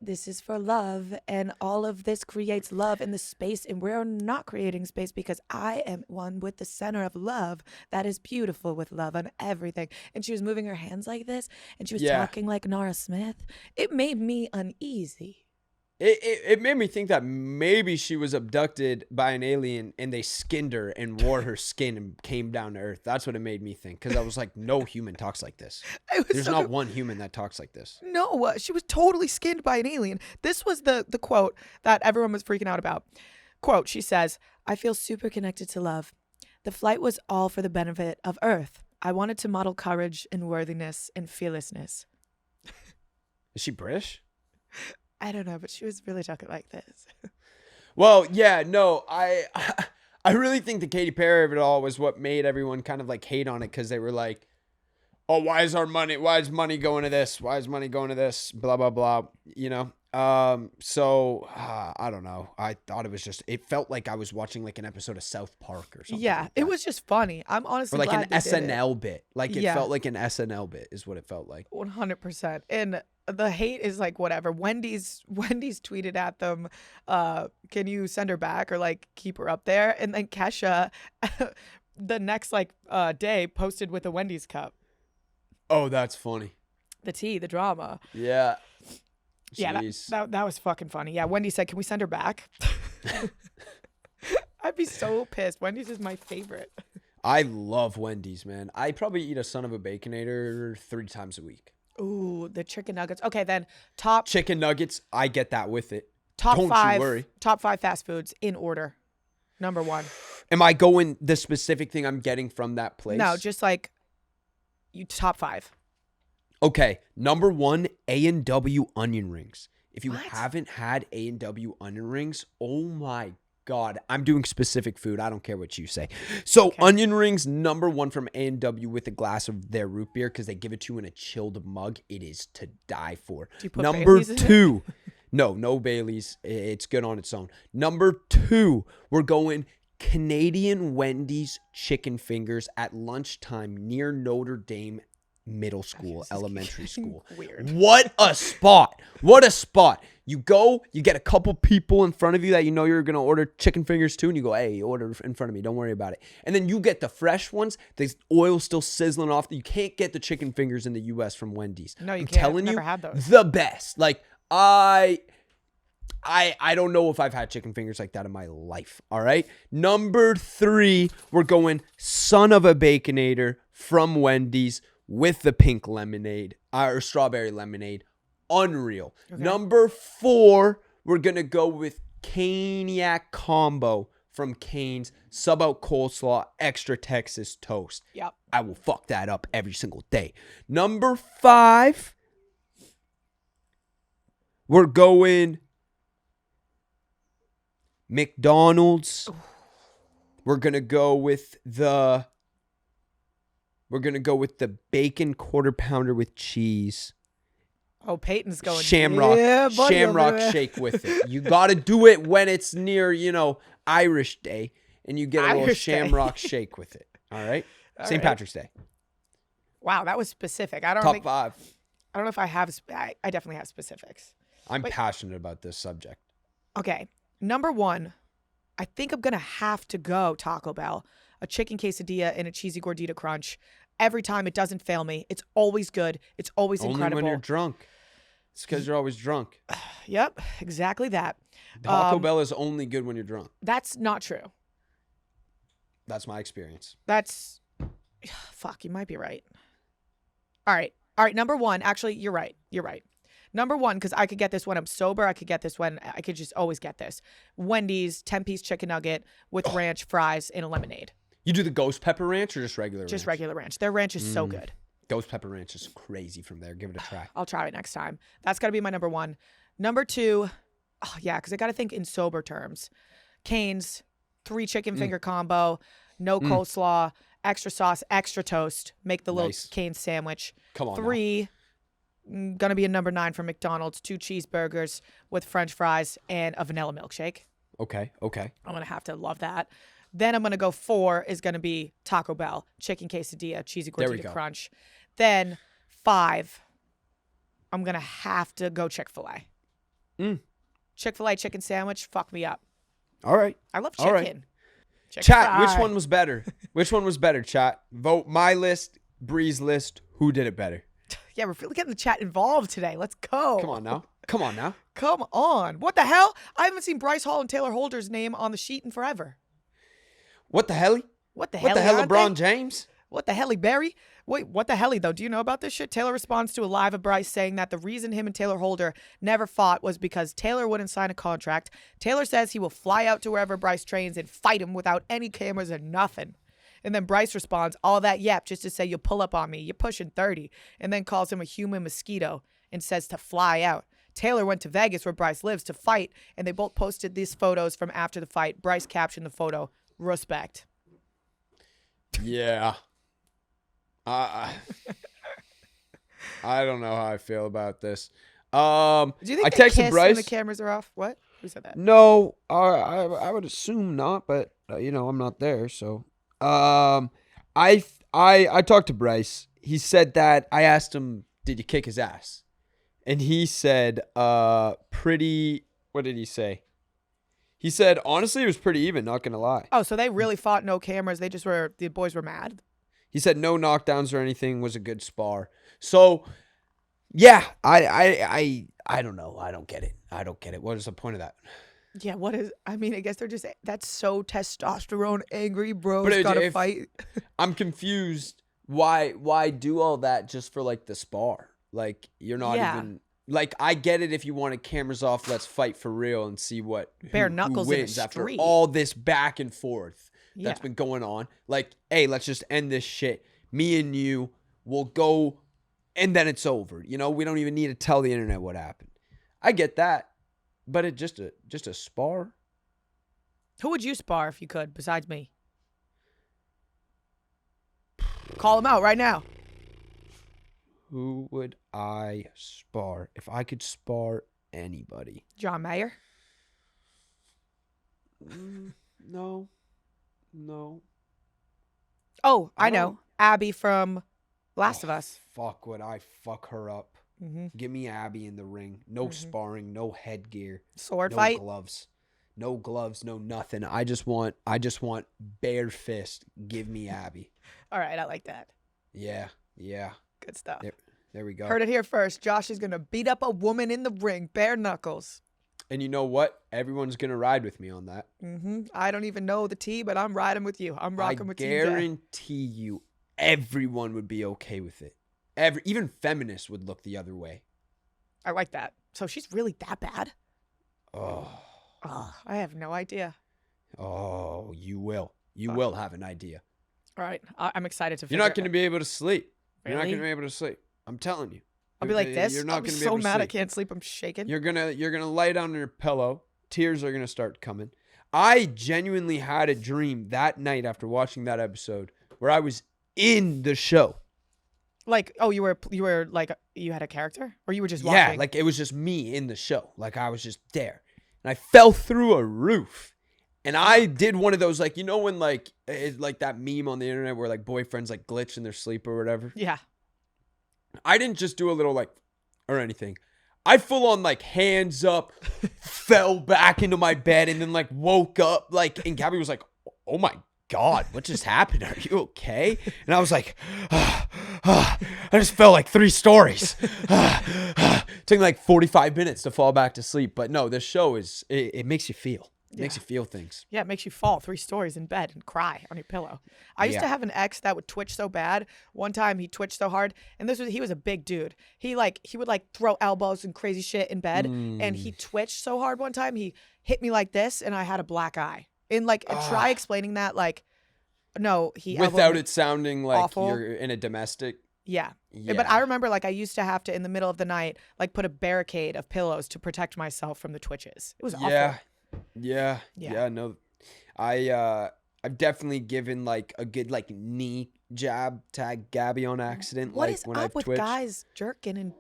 this is for love, and all of this creates love in the space, and we're not creating space because I am one with the center of love that is beautiful with love and everything. And she was moving her hands like this, and she was talking like Nora Smith. It made me uneasy. It made me think that maybe she was abducted by an alien and they skinned her and wore her skin and came down to Earth. That's what it made me think, because I was like, no human talks like this. There's not one human that talks like this. No, she was totally skinned by an alien. This was the quote that everyone was freaking out about. Quote, she says, "I feel super connected to love. The flight was all for the benefit of Earth. I wanted to model courage and worthiness and fearlessness." Is she British? I don't know, but she was really talking like this. Well, yeah, no, I really think the Katy Perry of it all was what made everyone kind of like hate on it, because they were like, oh, why is money going to this? Why is money going to this? Blah, blah, blah, you know? So I don't know. I thought it felt like I was watching like an episode of South Park or something. Yeah, like it was just funny. I'm honestly or like glad an they did it. SNL bit. Like it felt like an SNL bit is what it felt like. 100%. And the hate is like whatever. Wendy's tweeted at them, can you send her back or like keep her up there? And then Kesha the next day posted with a Wendy's cup. Oh, that's funny. The tea, the drama. Yeah. Yeah, that was fucking funny. Yeah, Wendy said, can we send her back? I'd be so pissed. Wendy's is my favorite. I love Wendy's, man. I probably eat a son of a Baconator 3 times a week. Ooh, the chicken nuggets. Okay, then top chicken nuggets. I get that with it. Top Don't five. you worry. Top 5 fast foods in order. Number 1. Am I going the specific thing I'm getting from that place? No, just like you top 5. Okay, number 1, A&W onion rings. If you What? haven't had A&W onion rings, oh my God, I'm doing specific food. I don't care what you say. So onion rings, number 1 from A&W with a glass of their root beer, because they give it to you in a chilled mug. It is to die for. Do you put Number Baileys in it? 2, no Baileys. It's good on its own. Number 2, we're going Canadian Wendy's chicken fingers at lunchtime near Notre Dame Middle School, elementary school. Weird. What a spot. What a spot. You go, you get a couple people in front of you that you know you're going to order chicken fingers to, and you go, hey, order in front of me. Don't worry about it. And then you get the fresh ones. The oil's still sizzling off. You can't get the chicken fingers in the U.S. from Wendy's. No, you I'm can't. telling Never you, had those. the best. Like, I don't know if I've had chicken fingers like that in my life. All right. Number 3, we're going son of a Baconator from Wendy's with the pink lemonade or strawberry lemonade. Unreal. Okay. Number 4, we're going to go with Caniac combo from Cane's. Sub out coleslaw, extra Texas toast. Yep. I will fuck that up every single day. Number 5, we're going McDonald's. We're going to go with the bacon quarter pounder with cheese. Oh, Peyton's going. Shamrock. Yeah, buddy, Shamrock over there. shake with it. You got to do it when it's near, Irish Day, and you get a little Irish Day. shamrock shake with it. All right? All St. right. Patrick's Day. Wow, that was specific. I don't Top think 5. I don't know if I have. I definitely have specifics. I'm Wait. passionate about this subject. Okay, number 1. I think I'm gonna have to go Taco Bell. a chicken quesadilla, and a cheesy gordita crunch. Every time it doesn't fail me. It's always good. It's always Only incredible. when you're drunk. It's because you're always drunk. Yep, exactly that. Taco Bell is only good when you're drunk. That's not true. That's my experience. That's fuck, you might be right. All right. Number one. Actually, you're right. Number one, because I could get this when I'm sober. I could get this when I could just always get this. Wendy's 10-piece chicken nugget with ranch, fries, and a lemonade. You do the ghost pepper ranch or just regular ranch? Just regular ranch. Their ranch is so good. Ghost pepper ranch is crazy from there. Give it a try. I'll try it next time. That's got to be my number one. Number two, because I got to think in sober terms. Cane's 3 chicken finger combo, no coleslaw, extra sauce, extra toast. Make the little Cane's sandwich. Come on. 3, gonna be a number 9 from McDonald's. 2 cheeseburgers with French fries and a vanilla milkshake. Okay. I'm gonna have to love that. Then I'm gonna go 4 is gonna be Taco Bell, chicken quesadilla, cheesy gordita crunch. Then 5, I'm gonna have to go Chick-fil-A. Chick-fil-A chicken sandwich, fuck me up. All right. I love chicken. Right. Chicken Chat, fry. which one was better? Which one was better, chat? Vote my list, Bree's list. Who did it better? Yeah, we're really getting the chat involved today. Let's go. Come on now. Come on. What the hell? I haven't seen Bryce Hall and Tayler Holder's name on the sheet in forever. What the hell? What the What the hell, LeBron James? What the hell, Barry? Wait, what the hell, though? Do you know about this shit? Tayler responds to a live of Bryce saying that the reason him and Tayler Holder never fought was because Tayler wouldn't sign a contract. Tayler says he will fly out to wherever Bryce trains and fight him without any cameras or nothing. And then Bryce responds, all that yep, just to say you'll pull up on me. You're pushing 30. And then calls him a human mosquito and says to fly out. Tayler went to Vegas where Bryce lives to fight, and they both posted these photos from after the fight. Bryce captioned the photo, respect. Yeah. I don't know how I feel about this. Do you think I they texted kiss Bryce. when the cameras are off? What? Who said that? No, I would assume not, but I'm not there, so. I talked to Bryce. He said that I asked him, did you kick his ass? And he said, pretty. What did he say? He said, honestly, it was pretty even. Not gonna lie. Oh, so they really fought no cameras. They just were. The boys were mad. He said no knockdowns or anything. Was a good spar. So, yeah, I don't know. I don't get it. What is the point of that? Yeah, what is? I mean, I guess they're just. That's so testosterone angry, bros. But Gotta fight. I'm confused. Why do all that just for like the spar? Like you're not even. Like I get it if you wanted cameras off. Let's fight for real and see what bare who knuckles in wins the after street. all this back and forth that's Yeah. been going on. Like, hey, let's just end this shit. Me and you will go, and then it's over. You know, we don't even need to tell the internet what happened. I get that, but it just a spar. Who would you spar if you could, besides me? Call him out right now. Who would I spar if I could spar anybody? John Mayer. No. Oh, I know. don't- Abby from Last of Us. Fuck, would I fuck her up? Mm-hmm. Give me Abby in the ring. No sparring, no headgear, Sword no fight. gloves. No gloves, no nothing. I just want bare fist. Give me Abby. All right, I like that. Yeah. Good stuff. There we go. Heard it here first. Josh is gonna beat up a woman in the ring, bare knuckles. And you know what? Everyone's gonna ride with me on that. I don't even know the T, but I'm riding with you. I'm rocking with you. guarantee you, everyone would be okay with it. Even feminists would look the other way. I like that. So she's really that bad? Oh, I have no idea. you will. You will have an idea. All right, I'm excited to. You're not going to be able to sleep. You're not Really? going to be able to sleep. I'm telling you. I'll be like this. You're not I'm going to be so able to mad I sleep. can't sleep. I'm shaking. You're gonna lay down on your pillow. Tears are gonna start coming. I genuinely had a dream that night after watching that episode where I was in the show. Like, oh, you were like you had a character, or you were just watching? Yeah, like it was just me in the show. Like I was just there, and I fell through a roof. And I did one of those, like, you know when like it's like that meme on the internet where like boyfriends like glitch in their sleep or whatever. Yeah. I didn't just do a little like or anything. I full on like hands up, fell back into my bed and then like woke up like, and Gabby was like, "Oh my God, what just happened? Are you okay? And I was like, I just fell like 3 stories. Took like 45 minutes to fall back to sleep. But no, this show it makes you feel. It makes you feel things. Yeah, it makes you fall 3 stories in bed and cry on your pillow. I used to have an ex that would twitch so bad. One time he twitched so hard, and he was a big dude. He would like throw elbows and crazy shit in bed, and he twitched so hard one time he hit me like this, and I had a black eye. And like, try explaining that like, no, he without it sounding like awful. you're in a domestic. Yeah. But I remember like I used to have to in the middle of the night like put a barricade of pillows to protect myself from the twitches. It was awful. Yeah. No, I've definitely given like a good like knee jab tag Gabby on accident. What like is when up I've with twitched. guys jerking and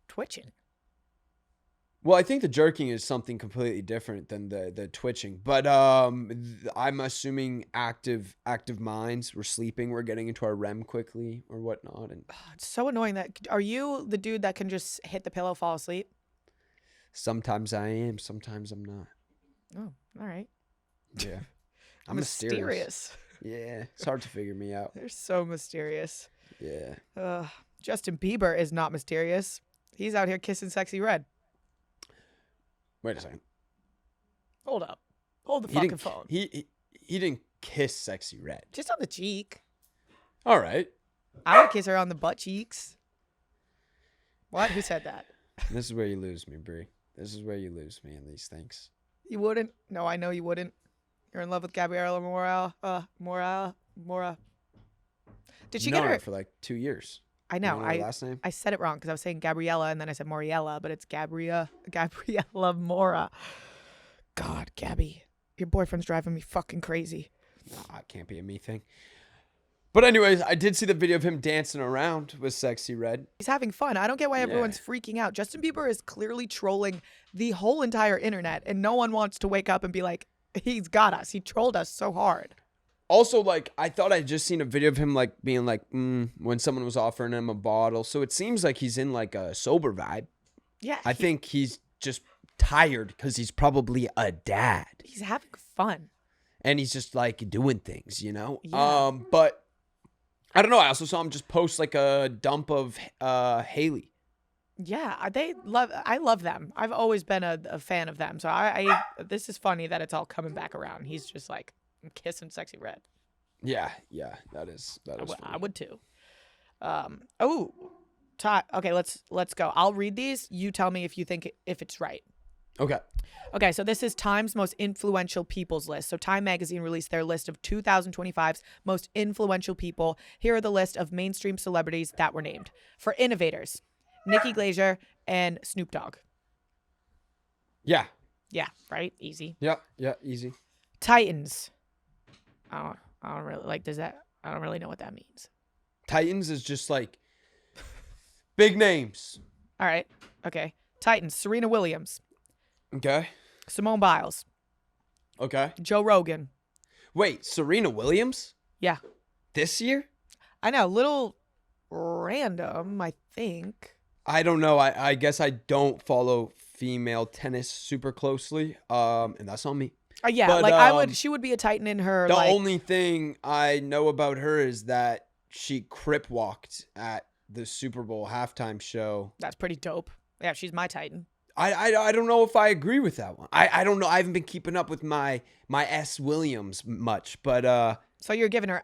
twitching? Well, I think the jerking is something completely different than the twitching. But I'm assuming active minds. We're sleeping. We're getting into our REM quickly or whatnot. And It's so annoying that are you the dude that can just hit the pillow, fall asleep? sometimes I am. Sometimes I'm not. Oh, all right. Yeah. I'm mysterious. Yeah. It's hard to figure me out. They're so mysterious. Yeah. Justin Bieber is not mysterious. He's out here kissing Sexyy Red. Wait a second. Hold up. Hold the He fucking didn't, phone. He didn't kiss Sexyy Red. Just on the cheek. All right. I would kiss her on the butt cheeks. What? Who said that? This is where you lose me, Brie. This is where you lose me in these things. You wouldn't? No, I know you wouldn't. You're in love with Gabriella Mora. Did she get Known her? for like 2 years? I know. You her last name? I said it wrong because I was saying Gabriella and then I said Moriella, but it's Gabriella Mora. God, Gabby, your boyfriend's driving me fucking crazy. Nah, it can't be a me thing. But anyways, I did see the video of him dancing around with Sexyy Red. He's having fun. I don't get why everyone's freaking out. Justin Bieber is clearly trolling the whole entire internet, and no one wants to wake up and be like, he's got us. He trolled us so hard. Also, like, I thought I'd just seen a video of him, like, being like, when someone was offering him a bottle. So it seems like he's in, like, a sober vibe. Yeah. I think he's just tired because he's probably a dad. He's having fun. And he's just, like, doing things, you know? Yeah. But I don't know. I also saw him just post, like, a dump of Haley. Yeah, I love them. I've always been a fan of them. So I this is funny that it's all coming back around. He's just like kissing Sexyy Red. Yeah, that is I would too. Okay, let's go. I'll read these. You tell me if you think if it's right. Okay. Okay, so this is Time's most influential people's list. So Time magazine released their list of 2025's most influential people. Here are the list of mainstream celebrities that were named. For innovators, Nikki Glaser and Snoop Dogg. Yeah. Yeah, right? Easy. Yeah, easy. Titans. I don't really I don't really know what that means. Titans is just like big names. All right. Okay. Titans, Serena Williams, Okay. Simone Biles, Okay. Joe Rogan. Wait, Serena Williams? Yeah. This year? I know, little random, I think. I don't know. I guess I don't follow female tennis super closely. And that's on me. Yeah, But, like she would be a Titan in her The like only thing I know about her is that she crip walked at the Super Bowl halftime show. that's pretty dope. Yeah, she's my Titan. I don't know if I agree with that one. I don't know. I haven't been keeping up with my S. Williams much, but So you're giving her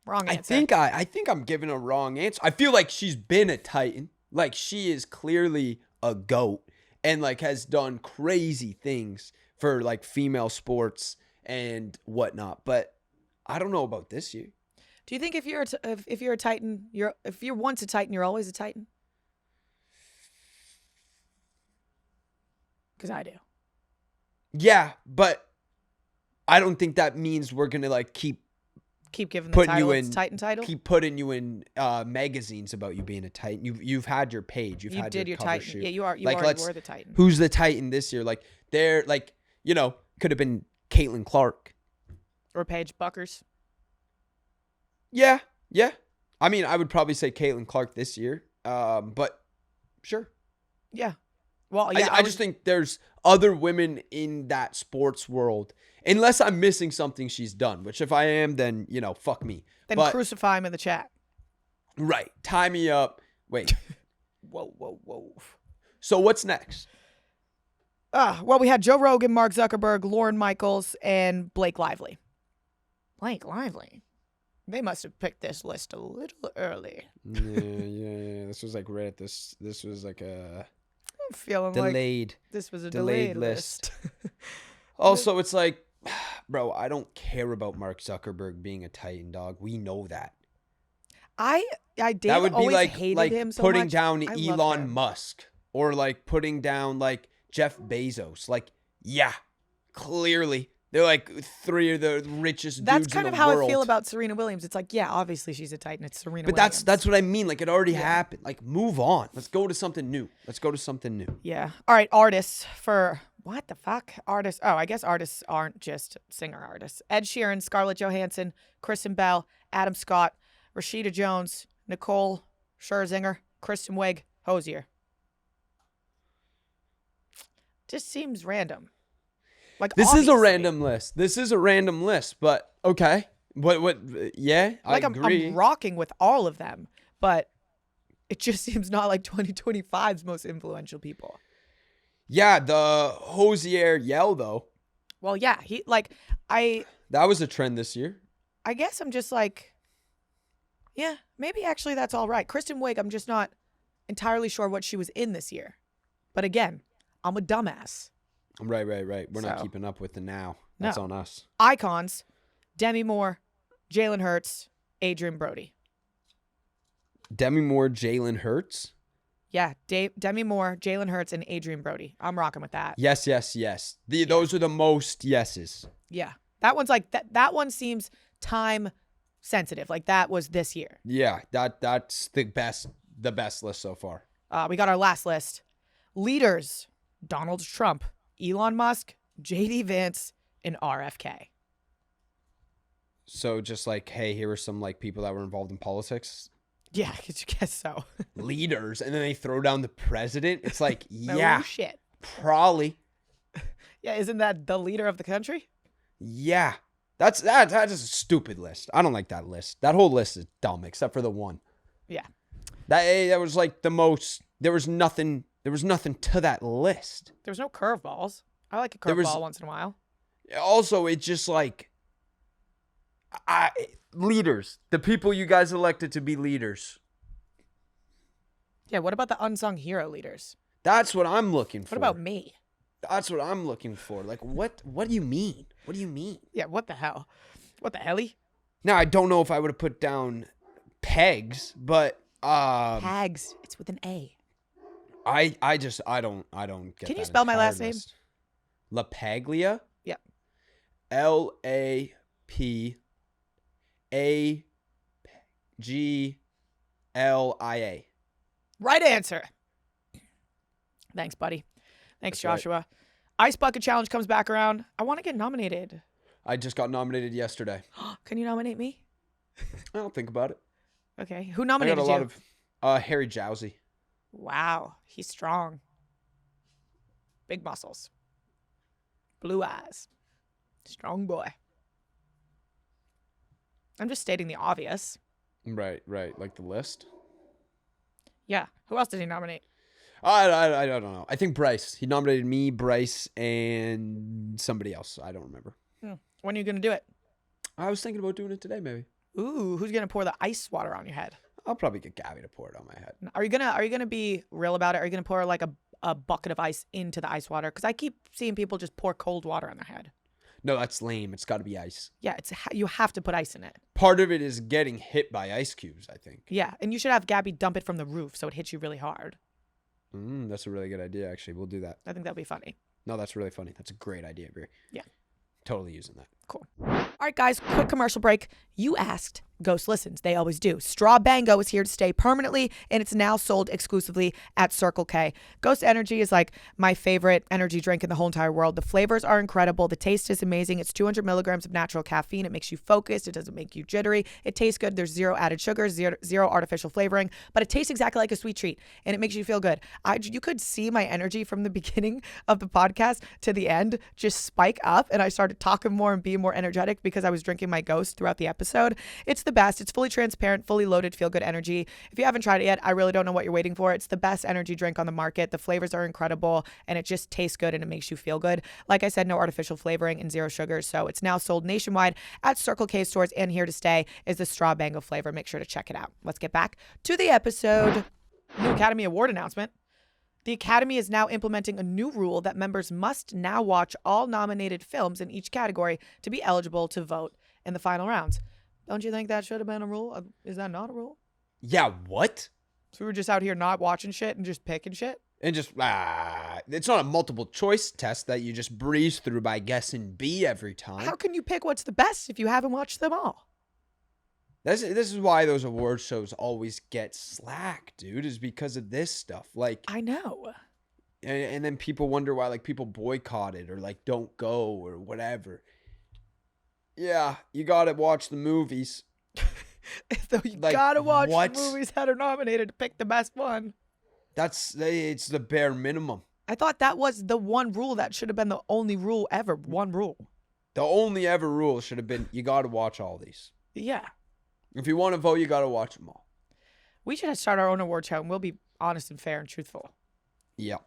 wrong I answer. think I'm giving a wrong answer. I feel like she's been a Titan. Like she is clearly a GOAT and like has done crazy things for like female sports and whatnot. But I don't know about this year. Do you think if you're a Titan, if you're once a Titan, you're always a Titan? Because I do. Yeah, but I don't think that means we're gonna like keep Giving the putting title you its in Titan title. keep putting you in magazines about you being a Titan. You've had your page. You've You had did your your cover Titan. shoot. Yeah, you are. You Like, already let's- were the Titan. Who's the Titan this year? Like they're like, you know, could have been Caitlin Clark. Or Paige Buckers. Yeah. I mean, I would probably say Caitlin Clark this year. But sure. Yeah. Well, yeah, I just think there's other women in that sports world, unless I'm missing something she's done, which if I am, then, fuck me. then But, crucify him in the chat. right. Tie me up. Wait. Whoa. So what's next? Well, we had Joe Rogan, Mark Zuckerberg, Lauren Michaels, and Blake Lively. Blake Lively. They must have picked this list a little early. Yeah. This was like right at this. This was like a I'm feeling delayed. like this was a delayed delayed list. list. Also, it's like, bro, I don't care about Mark Zuckerberg being a Titan, dog. We know that. I did That would be always like hated him so putting much. down I love Elon him. Musk or like putting down like Jeff Bezos. Like, yeah, clearly they're like three of the richest That's dudes kind in of the how world. I feel about Serena Williams. It's like, yeah, obviously she's a Titan. It's Serena But Williams. that's what I mean. Like, it already Yeah. happened. Like, move on. Let's go to something new. Yeah. All right, artists for what the fuck? Artists. Oh, I guess artists aren't just singer artists. Ed Sheeran, Scarlett Johansson, Kristen Bell, Adam Scott, Rashida Jones, Nicole Scherzinger, Kristen Wiig, Hosier. Just seems random. Like This is a obviously. random list. But okay. What? Yeah, Like I agree. I'm rocking with all of them, but it just seems not like 2025's most influential people. Yeah, the Hosier yell though. Well, yeah, That was a trend this year. I guess I'm just like, yeah, maybe actually that's all right. Kristen Wiig, I'm just not entirely sure what she was in this year. But again, I'm a dumbass. Right. We're not So, keeping up with the now. That's no. on us. Icons, Demi Moore, Jalen Hurts, Adrian Brody. Demi Moore, Jalen Hurts. Yeah, Demi Moore, Jalen Hurts, and Adrian Brody. I'm rocking with that. Yes. Those are the most yeses. Yeah. That one's like, that one seems time sensitive. Like that was this year. Yeah, that's the best list so far. We got our last list. Leaders, Donald Trump, Elon Musk, JD Vance, and RFK. So just like, hey, here are some like people that were involved in politics. Yeah, I guess so. Leaders, and then they throw down the president. It's like, No yeah, shit. probably. Yeah, isn't that the leader of the country? Yeah. That's a stupid list. I don't like that list. That whole list is dumb, except for the one. Yeah. That was like the most. There was nothing to that list. There's no curveballs. I like a There was- curveball once in a while. Also, it's just like leaders, the people you guys elected to be leaders. Yeah, what about the unsung hero leaders? That's what I'm looking for. What about me? That's what I'm looking for. Like, what do you mean? What do you mean? Yeah, what the hell? What the helly? Now, I don't know if I would have put down pegs, but Hags. It's with an A. I don't get. Can you that spell my entire last name? list. LaPaglia. Yep. LAPaglia. Right answer. Thanks, buddy. Thanks, That's right. Joshua. Ice Bucket Challenge comes back around. I want to get nominated. I just got nominated yesterday. Can you nominate me? I'll think about it. Okay. Who I nominated got a you? lot of Harry Jowsey. Wow, he's strong. Big muscles. Blue eyes. Strong boy. I'm just stating the obvious. Right. Like the list. Yeah. Who else did he nominate? I don't know. I think Bryce. He nominated me, Bryce, and somebody else. I don't remember. When are you going to do it? I was thinking about doing it today, maybe. Ooh, who's going to pour the ice water on your head? I'll probably get Gabby to pour it on my head. Are you gonna be real about it? Are you gonna pour like a bucket of ice into the ice water? Because I keep seeing people just pour cold water on their head. No, that's lame. It's got to be ice. Yeah, you have to put ice in it. Part of it is getting hit by ice cubes, I think. Yeah, and you should have Gabby dump it from the roof so it hits you really hard. That's a really good idea, actually. We'll do that. I think that'd be funny. No, that's really funny. That's a great idea, Brie. Yeah. Totally using that. Cool. All right, guys, quick commercial break. You asked, Ghost listens. They always do. Straw Bango is here to stay permanently, and it's now sold exclusively at Circle K. Ghost Energy is like my favorite energy drink in the whole entire world. The flavors are incredible. The taste is amazing. It's 200 milligrams of natural caffeine. It makes you focused. It doesn't make you jittery. It tastes good. There's zero added sugar, zero artificial flavoring, but it tastes exactly like a sweet treat, and it makes you feel good. You could see my energy from the beginning of the podcast to the end just spike up, and I started talking more and being more energetic because I was drinking my Ghost throughout the episode. It's the best. It's fully transparent, fully loaded, feel good energy. If you haven't tried it yet, I really don't know what you're waiting for. It's the best energy drink on the market. The flavors are incredible, and it just tastes good, and it makes you feel good. Like I said, no artificial flavoring and zero sugar. So it's now sold nationwide at Circle K stores, and here to stay is the Straw Bango flavor. Make sure to check it out. Let's get back to the episode. New Academy Award announcement. The Academy is now implementing a new rule that members must now watch all nominated films in each category to be eligible to vote in the final rounds. Don't you think that should have been a rule? Is that not a rule? Yeah, what? So we were just out here not watching shit and just picking shit? And just, it's not a multiple choice test that you just breeze through by guessing B every time. How can you pick what's the best if you haven't watched them all? This is why those award shows always get slack, dude, is because of this stuff. Like, I know. And then people wonder why, like, people boycott it or, like, don't go or whatever. Yeah, you gotta watch the movies. Though you Like, gotta watch what? the movies that are nominated to pick the best one. It's the bare minimum. I thought that was the one rule that should have been the only rule ever. One rule. The only ever rule should have been you gotta watch all these. Yeah. If you want to vote, you gotta watch them all. We should start our own award show, and we'll be honest and fair and truthful. Yeah,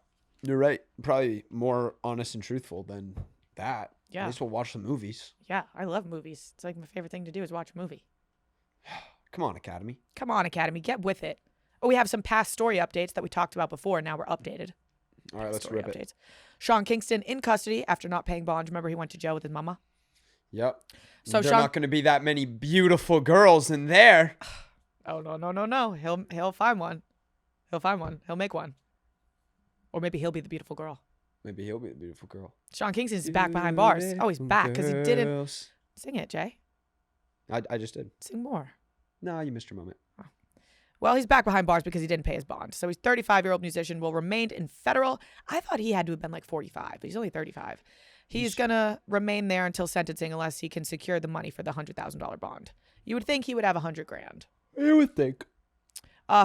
you're right. Probably more honest and truthful than that. Yeah. At least we'll watch the movies. Yeah, I love movies. It's like my favorite thing to do is watch a movie. Come on, Academy. Come on, Academy, get with it. Oh, we have some past story updates that we talked about before, and now we're updated. All right, let's Story rip updates. it. Sean Kingston in custody after not paying bond. Remember he went to jail with his mama? Yep. So There's Sean- not going to be that many beautiful girls in there. Oh, no. He'll find one. He'll find one. He'll make one. Or maybe he'll be the beautiful girl. Maybe he'll be the beautiful girl. Sean Kingston's back behind bars. Oh, he's back because he didn't. Girls. Sing it, Jay. I just did. Sing more. No, you missed your moment. Well, he's back behind bars because he didn't pay his bond. So he's 35-year-old musician, will remain in federal. I thought he had to have been like 45, but he's only 35. He's going to remain there until sentencing unless he can secure the money for the $100,000 bond. You would think he would have $100,000. You would think.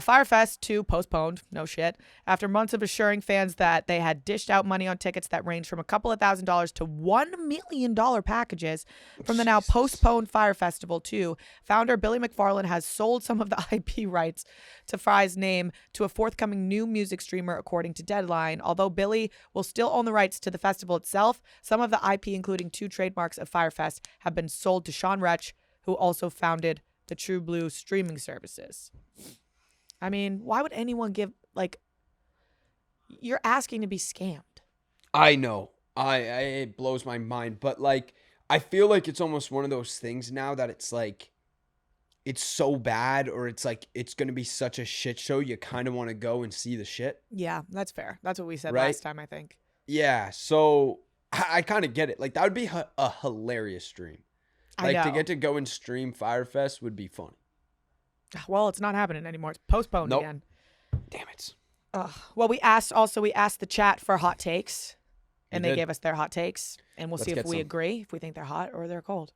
Fyre Fest 2 postponed. No shit. After months of assuring fans that they had dished out money on tickets that ranged from a couple of $1,000s to $1 million packages from the now postponed Fyre Festival 2, founder Billy McFarland has sold some of the IP rights to Fry's name to a forthcoming new music streamer, according to Deadline. Although Billy will still own the rights to the festival itself, some of the IP, including 2 trademarks of Fyre Fest, have been sold to Sean Wretch, who also founded the True Blue streaming services. I mean, why would anyone give, like, you're asking to be scammed. I know. It blows my mind. But, like, I feel like it's almost one of those things now that it's, like, it's so bad or it's, like, it's going to be such a shit show. You kind of want to go and see the shit. Yeah, that's fair. That's what we said Right? last time, I think. Yeah. So, I kind of get it. Like, that would be a hilarious stream. I Like, know. to get to go and stream Fyre Fest would be fun. Well, it's not happening anymore. It's postponed Nope. again. Damn it. Well, we asked the chat for hot takes, and We they did. gave us their hot takes, and we'll Let's see if get we some. agree, if we think they're hot or they're cold.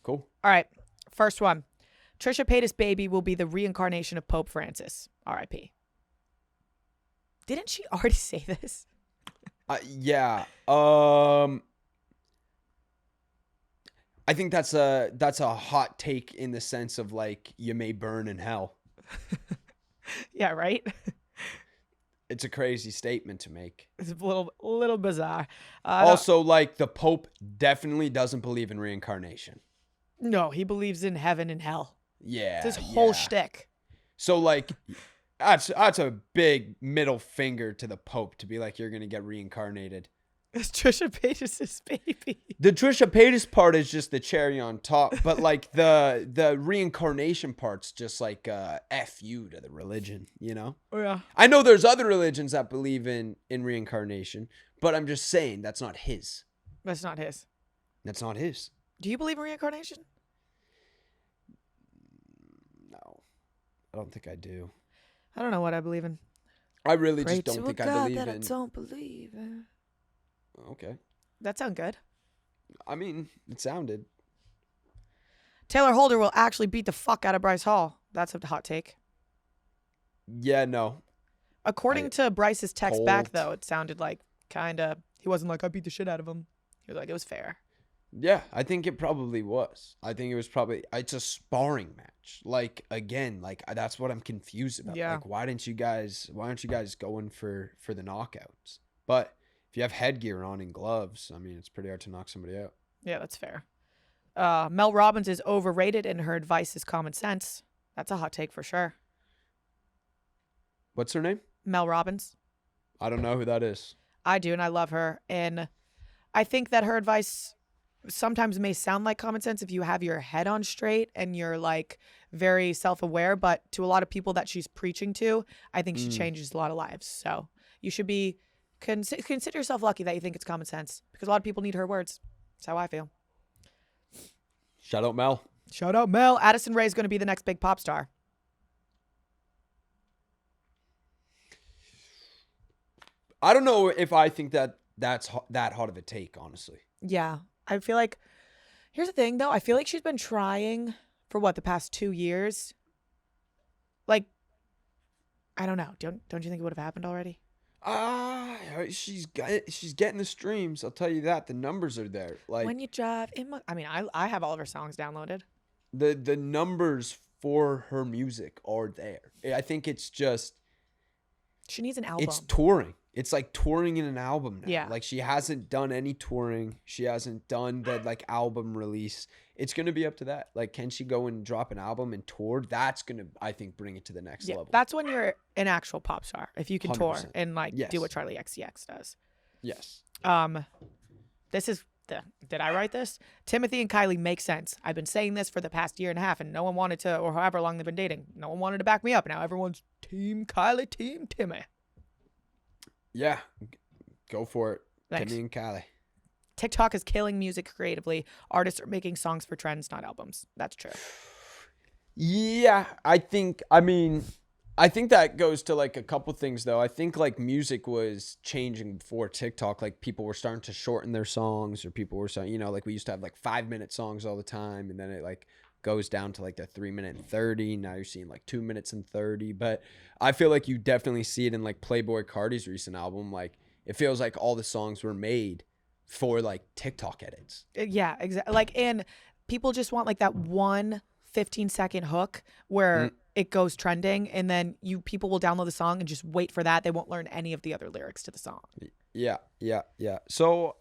Cool. All right, first one. Trisha Paytas' baby will be the reincarnation of Pope Francis. R.I.P. Didn't she already say this? Yeah. I think that's a hot take in the sense of like you may burn in hell. Yeah, right? It's a crazy statement to make. It's a little bizarre. Also, like the Pope definitely doesn't believe in reincarnation. No, he believes in heaven and hell. Yeah. It's his whole yeah. shtick. So like that's a big middle finger to the Pope to be like you're gonna get reincarnated. It's Trisha Paytas' baby. The Trisha Paytas part is just the cherry on top, but like the reincarnation part's just like F you to the religion, you know? Oh, yeah. I know there's other religions that believe in reincarnation, but I'm just saying that's not his. That's not his. That's not his. Do you believe in reincarnation? No, I don't think I do. I don't know what I believe in. I really Pray just don't to think a I God believe that in. I don't believe in. Okay. That sound good. I mean, it sounded. Taylor Holder will actually beat the fuck out of Bryce Hall. That's a hot take. Yeah, no. According to Bryce's text back, Cold. though, it sounded like kind of, he wasn't like, I beat the shit out of him. He was like, it was fair. Yeah, I think it probably was. I think it was probably. It's a sparring match. Like again, like that's what I'm confused about. Yeah. Like why aren't you guys going for the knockouts? But if you have headgear on and gloves, I mean, it's pretty hard to knock somebody out. Yeah, that's fair. Mel Robbins is overrated and her advice is common sense. That's a hot take for sure. What's her name? Mel Robbins. I don't know who that is. I do, and I love her. And I think that her advice sometimes may sound like common sense if you have your head on straight and you're like very self-aware, but to a lot of people that she's preaching to, I think she changes a lot of lives. So you should be consider yourself lucky that you think it's common sense, because a lot of people need her words. That's how I feel. Shout out Mel. Shout out Mel. Addison Rae is going to be the next big pop star. I don't know if I think that's that hot of a take, honestly. Yeah. I feel like, here's the thing though. I feel like she's been trying for the past 2 years. Like, I don't know. Don't you think it would have happened already? She's getting the streams. I'll tell you that. The numbers are there. Like When you drive in my, I mean, I have all of her songs downloaded. the numbers for her music are there. I think it's just She needs an album. it's touring. It's like touring in an album now. Yeah. Like she hasn't done any touring. She hasn't done the like album release. It's gonna be up to that. Like, can she go and drop an album and tour? That's gonna, I think, bring it to the next level. That's when you're an actual pop star. If you can tour 100%. and like Yes. do what Charli XCX does. Yes. This is did I write this? Timothy and Kylie make sense. I've been saying this for the past year and a half, and no one wanted to, or however long they've been dating, no one wanted to back me up. Now everyone's team Kylie, team Timmy. Yeah. Go for it. Thanks. Timmy and Katy. TikTok is killing music creatively. Artists are making songs for trends, not albums. That's true. Yeah, I think that goes to like a couple things though. I think like music was changing before TikTok. Like people were starting to shorten their songs, or people were starting, like we used to have like 5-minute songs all the time, and then it like goes down to like the 3-minute and 30. Now you're seeing like 2 minutes and 30. But I feel like you definitely see it in like Playboi Carti's recent album. Like it feels like all the songs were made for like TikTok edits. Yeah, exactly. Like, and people just want like that one 15-second hook where it goes trending, and then people will download the song and just wait for that. They won't learn any of the other lyrics to the song. Yeah. So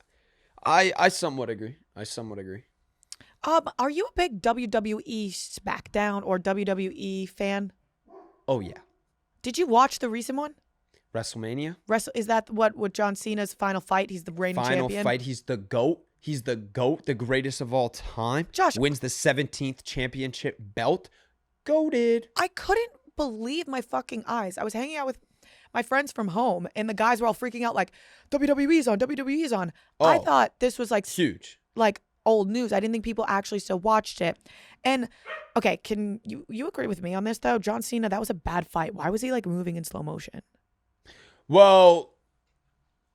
I somewhat agree. Are you a big WWE SmackDown or WWE fan? Oh yeah. Did you watch the recent one? WrestleMania. Is that what John Cena's final fight? He's the reigning champion. Final fight. He's the GOAT. He's the GOAT, the greatest of all time. Josh, wins the 17th championship belt. GOATed. I couldn't believe my fucking eyes. I was hanging out with my friends from home, and the guys were all freaking out like, WWE's on, WWE's on. Oh, I thought this was like huge. Like old news. I didn't think people actually still watched it. And okay, can you agree with me on this though? John Cena, that was a bad fight. Why was he like moving in slow motion? Well,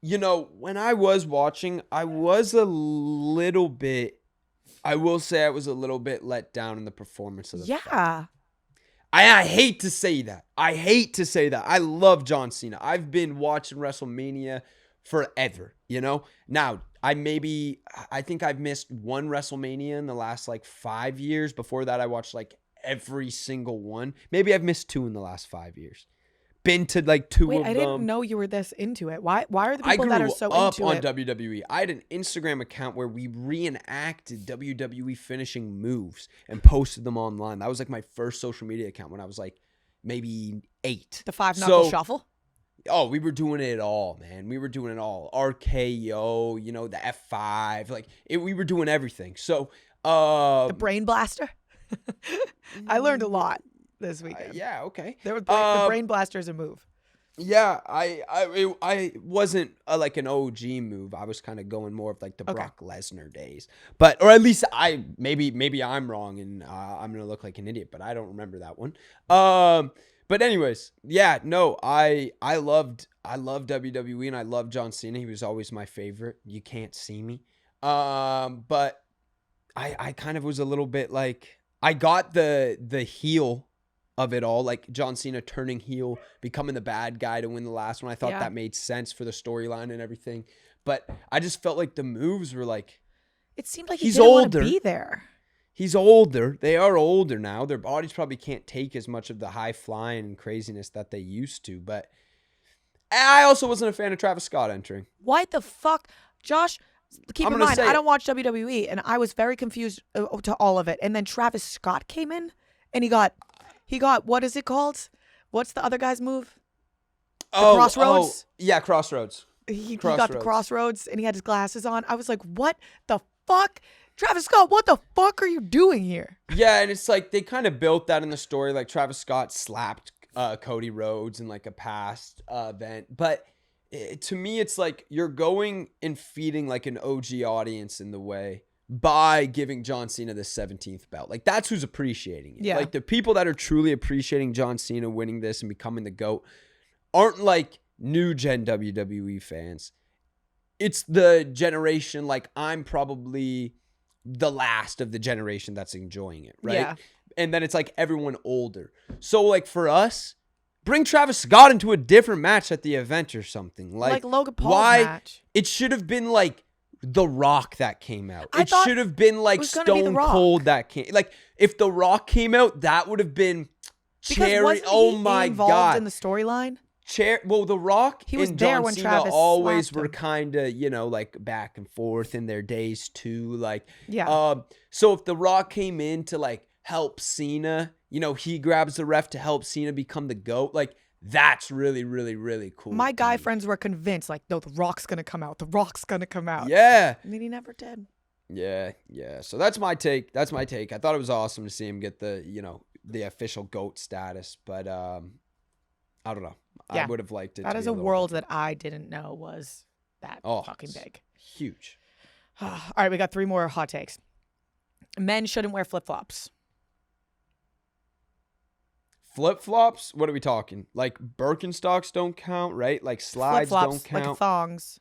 when I was watching, I was a little bit, I will say I was a little bit let down in the performance of the fight. I hate to say that. I love John Cena. I've been watching WrestleMania forever, Now, I think I've missed one WrestleMania in the last like 5 years. Before that, I watched like every single one. Maybe I've missed 2 in the last 5 years. Been to like 2 of them. I didn't know you were this into it. Why are the people I that grew are so up into on it? WWE. I had an Instagram account where we reenacted WWE finishing moves and posted them online. That was like my first social media account when I was like maybe 8. The 5-knuckle shuffle? Oh, we were doing it all, man. We were doing it all. RKO, the F5. Like we were doing everything. So the Brain Blaster? I learned a lot this weekend. Yeah, okay. The Brain Blaster is a move. Yeah, I wasn't like an OG move. I was kind of going more of like the Brock Lesnar days, but or at least maybe I'm wrong and I'm gonna look like an idiot, but I don't remember that one. But anyways, yeah, no, I loved WWE and I loved John Cena. He was always my favorite. You can't see me, but I kind of was a little bit like I got the heel of it all, like John Cena turning heel, becoming the bad guy to win the last one. I thought that made sense for the storyline and everything. But I just felt like the moves were like, It seemed like he's he didn't want older. to be there. He's older. They are older now. Their bodies probably can't take as much of the high flying and craziness that they used to. But I also wasn't a fan of Travis Scott entering. What the fuck? Josh, keep I'm in gonna mind, say I it. don't watch WWE, and I was very confused to all of it. And then Travis Scott came in, and he got, what is it called? What's the other guy's move? Crossroads? Yeah, Crossroads. He got the crossroads, and he had his glasses on. I was like, what the fuck? Travis Scott, what the fuck are you doing here? Yeah, and it's like they kind of built that in the story. Like Travis Scott slapped Cody Rhodes in like a past event. But to me, it's like you're going and feeding like an OG audience in the way by giving John Cena the 17th belt. Like that's who's appreciating it. Yeah. Like the people that are truly appreciating John Cena winning this and becoming the GOAT aren't like new gen WWE fans. It's the generation, like I'm probably the last of the generation that's enjoying it, right? Yeah. And then it's like everyone older. So like for us, bring Travis Scott into a different match at the event or something. Like Logan Paul's why? match. It should have been like The Rock that came out. I It thought should have been like was gonna be The Stone Rock. Cold that came. Like if The Rock came out, that would have been Because cherry. wasn't Oh he my involved god. in the storyline? Well, The Rock He was and there John when Cena Travis always slapped were him. kind of, like back and forth in their days too. Like, Yeah. So if The Rock came in to like help Cena, he grabs the ref to help Cena become the GOAT. Like, that's really, really, really cool. My to guy me. friends were convinced, like, no, The Rock's going to come out. The Rock's going to come out. Yeah. And then he never did. Yeah. So that's my take. I thought it was awesome to see him get the, the official GOAT status, but I don't know. Yeah. I would have liked it. That to is be a little world different. that I didn't know was that fucking it's big. Huge. All right, we got 3 more hot takes. Men shouldn't wear flip-flops. Flip-flops? What are we talking? Like Birkenstocks don't count, right? Like slides Flip-flops, don't count. like thongs.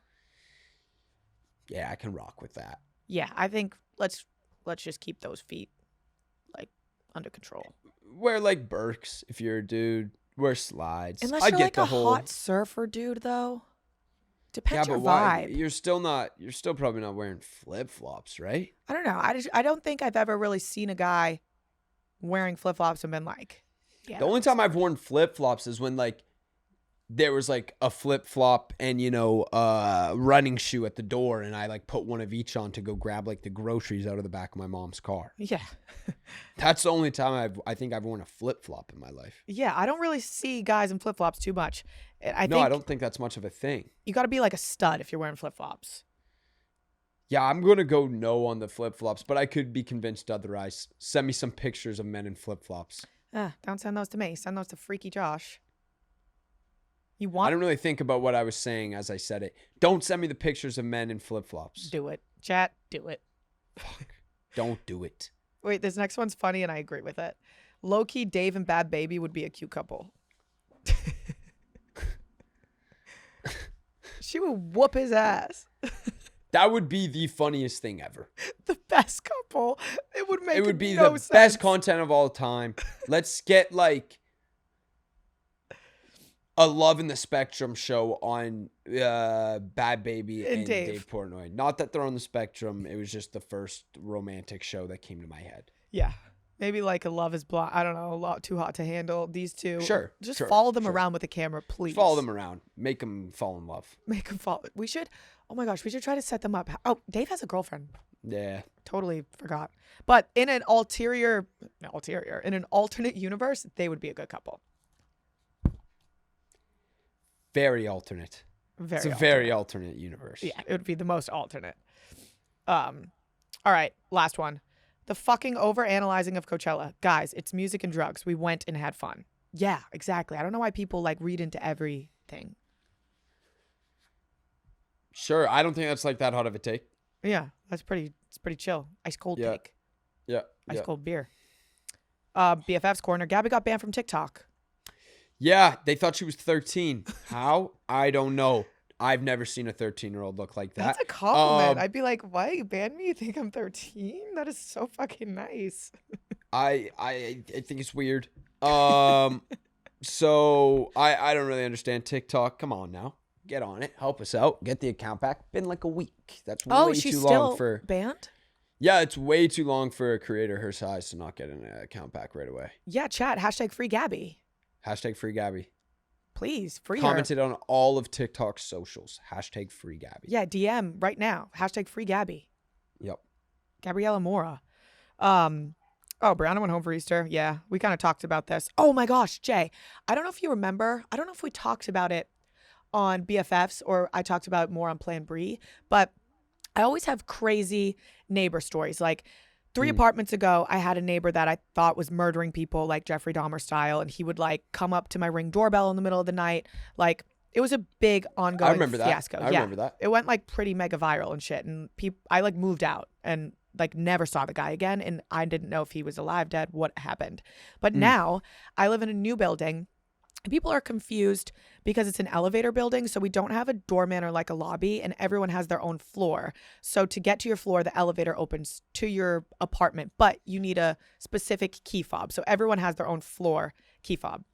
Yeah, I can rock with that. Yeah, I think let's just keep those feet, like, under control. Wear like Birks if you're a dude. Wear slides. Unless I you're get like the a whole hot surfer dude, though. yeah, Depends but your why? vibe. You're still probably not wearing flip-flops, right? I don't know. I don't think I've ever really seen a guy wearing flip-flops and been like, yeah. The only time I've worn flip-flops is when like there was like a flip-flop and running shoe at the door and I like put one of each on to go grab like the groceries out of the back of my mom's car. Yeah. That's the only time I think I've worn a flip-flop in my life. Yeah, I don't really see guys in flip-flops too much. I don't think that's much of a thing. You got to be like a stud if you're wearing flip-flops. Yeah, I'm going to go no on the flip-flops, but I could be convinced otherwise. Send me some pictures of men in flip-flops. Don't send those to me. Send those to Freaky Josh. You I want don't really think about what I was saying as I said it. Don't send me the pictures of men in flip-flops. do it. Chat, do it. Don't do it. Wait, this next one's funny and I agree with it. Low-key Dave and Bad Baby would be a cute couple. She would whoop his ass. That would be the funniest thing ever. The best couple. It would make It would be no the sense. best content of all time. Let's get like a Love in the Spectrum show on Bad Baby And and Dave. Dave Portnoy. Not that they're on the spectrum. It was just the first romantic show that came to my head. Yeah. Maybe like a Love is Blind. I don't know. A lot too hot to handle. These two. Sure, Just sure, follow them sure. around with a camera, please. Follow them around. Make them fall in love. Make them follow. We should. Oh my gosh. We should try to set them up. Oh, Dave has a girlfriend. Yeah. Totally forgot. But in an in an alternate universe, they would be a good couple. Very alternate. It's a very alternate universe. Yeah, it would be the most alternate. All right, last one. The fucking overanalyzing of Coachella. Guys, it's music and drugs. We went and had fun. Yeah, exactly. I don't know why people like read into every thing. Sure. I don't think that's like that hot of a take. Yeah, it's pretty chill. Ice cold Yeah. take. Yeah. Ice cold beer. BFFs Corner. Gabby got banned from TikTok. Yeah, they thought she was 13. How? I don't know. I've never seen a 13-year-old look like that. That's a compliment. I'd be like, why you banned me? You think I'm 13? That is so fucking nice. I think it's weird. So I don't really understand TikTok. Come on now. Get on it. Help us out. Get the account back. Been like a week. That's way she's too still long for banned? Yeah, it's way too long for a creator her size to not get an account back right away. Yeah, chat. Hashtag free Gabby. Hashtag free Gabby. Please, free Commented her. on all of TikTok's socials. Hashtag free Gabby. Yeah, DM right now. Hashtag free Gabby. Yep. Gabriella Mora. Brianna went home for Easter. Yeah, we kind of talked about this. Oh my gosh, Jay. I don't know if you remember. I don't know if we talked about it on BFFs or I talked about it more on Plan Brie, but I always have crazy neighbor stories. Like 3 apartments ago, I had a neighbor that I thought was murdering people like Jeffrey Dahmer style. And he would like come up to my Ring doorbell in the middle of the night. Like it was a big ongoing fiasco. I remember that. It went like pretty mega viral and shit. And I like moved out and like never saw the guy again. And I didn't know if he was alive, dead, what happened. But now I live in a new building. People are confused because it's an elevator building, so we don't have a doorman or like a lobby, and everyone has their own floor. So to get to your floor, the elevator opens to your apartment, but you need a specific key fob. So everyone has their own floor key fob.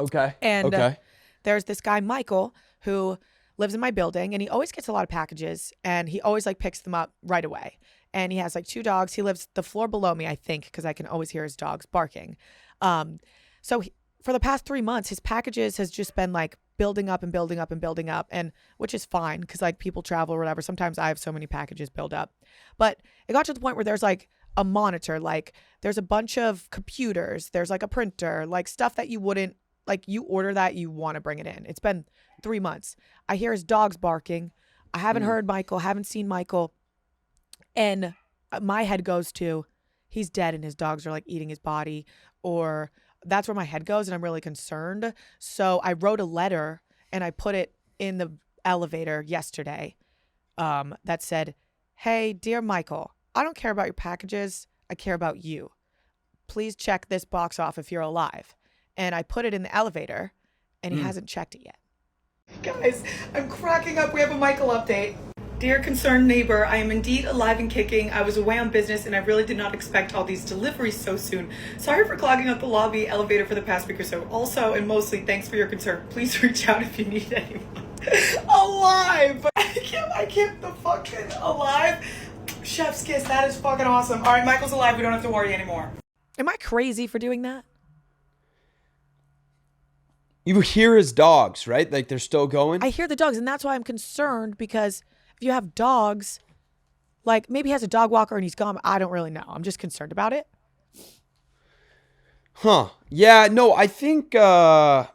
Okay. And there's this guy, Michael, who lives in my building, and he always gets a lot of packages, and he always like picks them up right away. And he has like 2 dogs. He lives the floor below me, I think, because I can always hear his dogs barking. For the past 3 months, his packages has just been like building up and building up and building up, and which is fine because like people travel or whatever. Sometimes I have so many packages build up, but it got to the point where there's like a monitor, like there's a bunch of computers, there's like a printer, like stuff that you wouldn't like. You order that, you want to bring it in. It's been 3 months. I hear his dogs barking. I haven't heard Michael, haven't seen Michael, and my head goes to he's dead and his dogs are like eating his body, or that's where my head goes, and I'm really concerned. So I wrote a letter and I put it in the elevator yesterday that said, "Hey, dear Michael, I don't care about your packages. I care about you. Please check this box off if you're alive." And I put it in the elevator, and he hasn't checked it yet. Guys, I'm cracking up. We have a Michael update. Dear concerned neighbor, I am indeed alive and kicking. I was away on business and I really did not expect all these deliveries so soon. Sorry for clogging up the lobby elevator for the past week or so. Also, and mostly, thanks for your concern. Please reach out if you need anyone. Alive! I can't, the fucking alive. Chef's kiss, that is fucking awesome. All right, Michael's alive. We don't have to worry anymore. Am I crazy for doing that? You hear his dogs, right? Like they're still going? I hear the dogs, and that's why I'm concerned, because if you have dogs, like maybe he has a dog walker and he's gone. I don't really know. I'm just concerned about it. Huh. Yeah, no, I think that's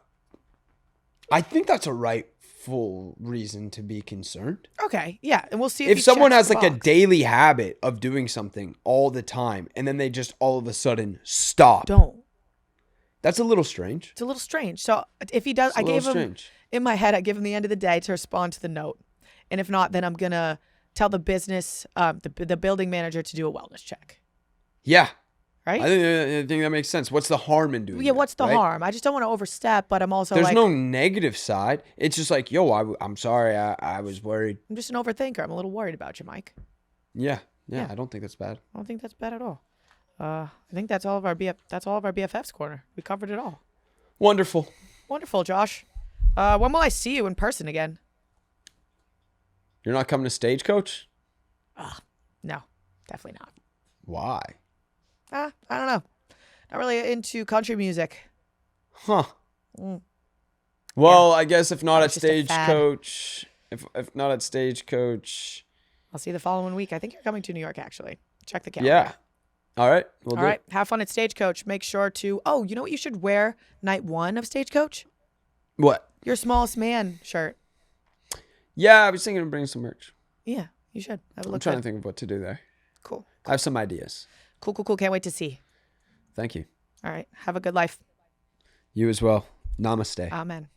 a rightful reason to be concerned. Okay, yeah, and we'll see If he someone checks has the like a box. daily habit of doing something all the time and then they just all of a sudden stop. Don't. That's a little strange. It's a little strange. So if he does, It's a I gave little him strange. in my head. I give him the end of the day to respond to the note, and if not, then I'm gonna tell the business, the building manager to do a wellness check. Yeah. Right? I think that makes sense. What's the harm in doing Yeah. that, What's the right? harm? I just don't want to overstep, but I'm also There's like, no negative side. It's just like, yo, I'm sorry. I was worried. I'm just an overthinker. I'm a little worried about you, Mike. Yeah. Yeah. I don't think that's bad. I don't think that's bad at all. I think that's all of our BFFs corner. We covered it all. Wonderful. Wonderful, Josh. When will I see you in person again? You're not coming to Stagecoach? No, definitely not. Why? I don't know. Not really into country music. Huh. Mm. Well, I guess if not at It's just a fad. Stagecoach, if not at Stagecoach, I'll see you the following week. I think you're coming to New York, actually. Check the calendar. yeah. All right. We'll All right. Have fun at Stagecoach. Make sure to, you know what you should wear night 1 of Stagecoach? What? Your smallest man shirt. Yeah, I was thinking of bringing some merch. Yeah, you should. Have a I'm look trying good. to think of what to do there. Cool. I have some ideas. Cool. Can't wait to see. Thank you. All right. Have a good life. You as well. Namaste. Amen.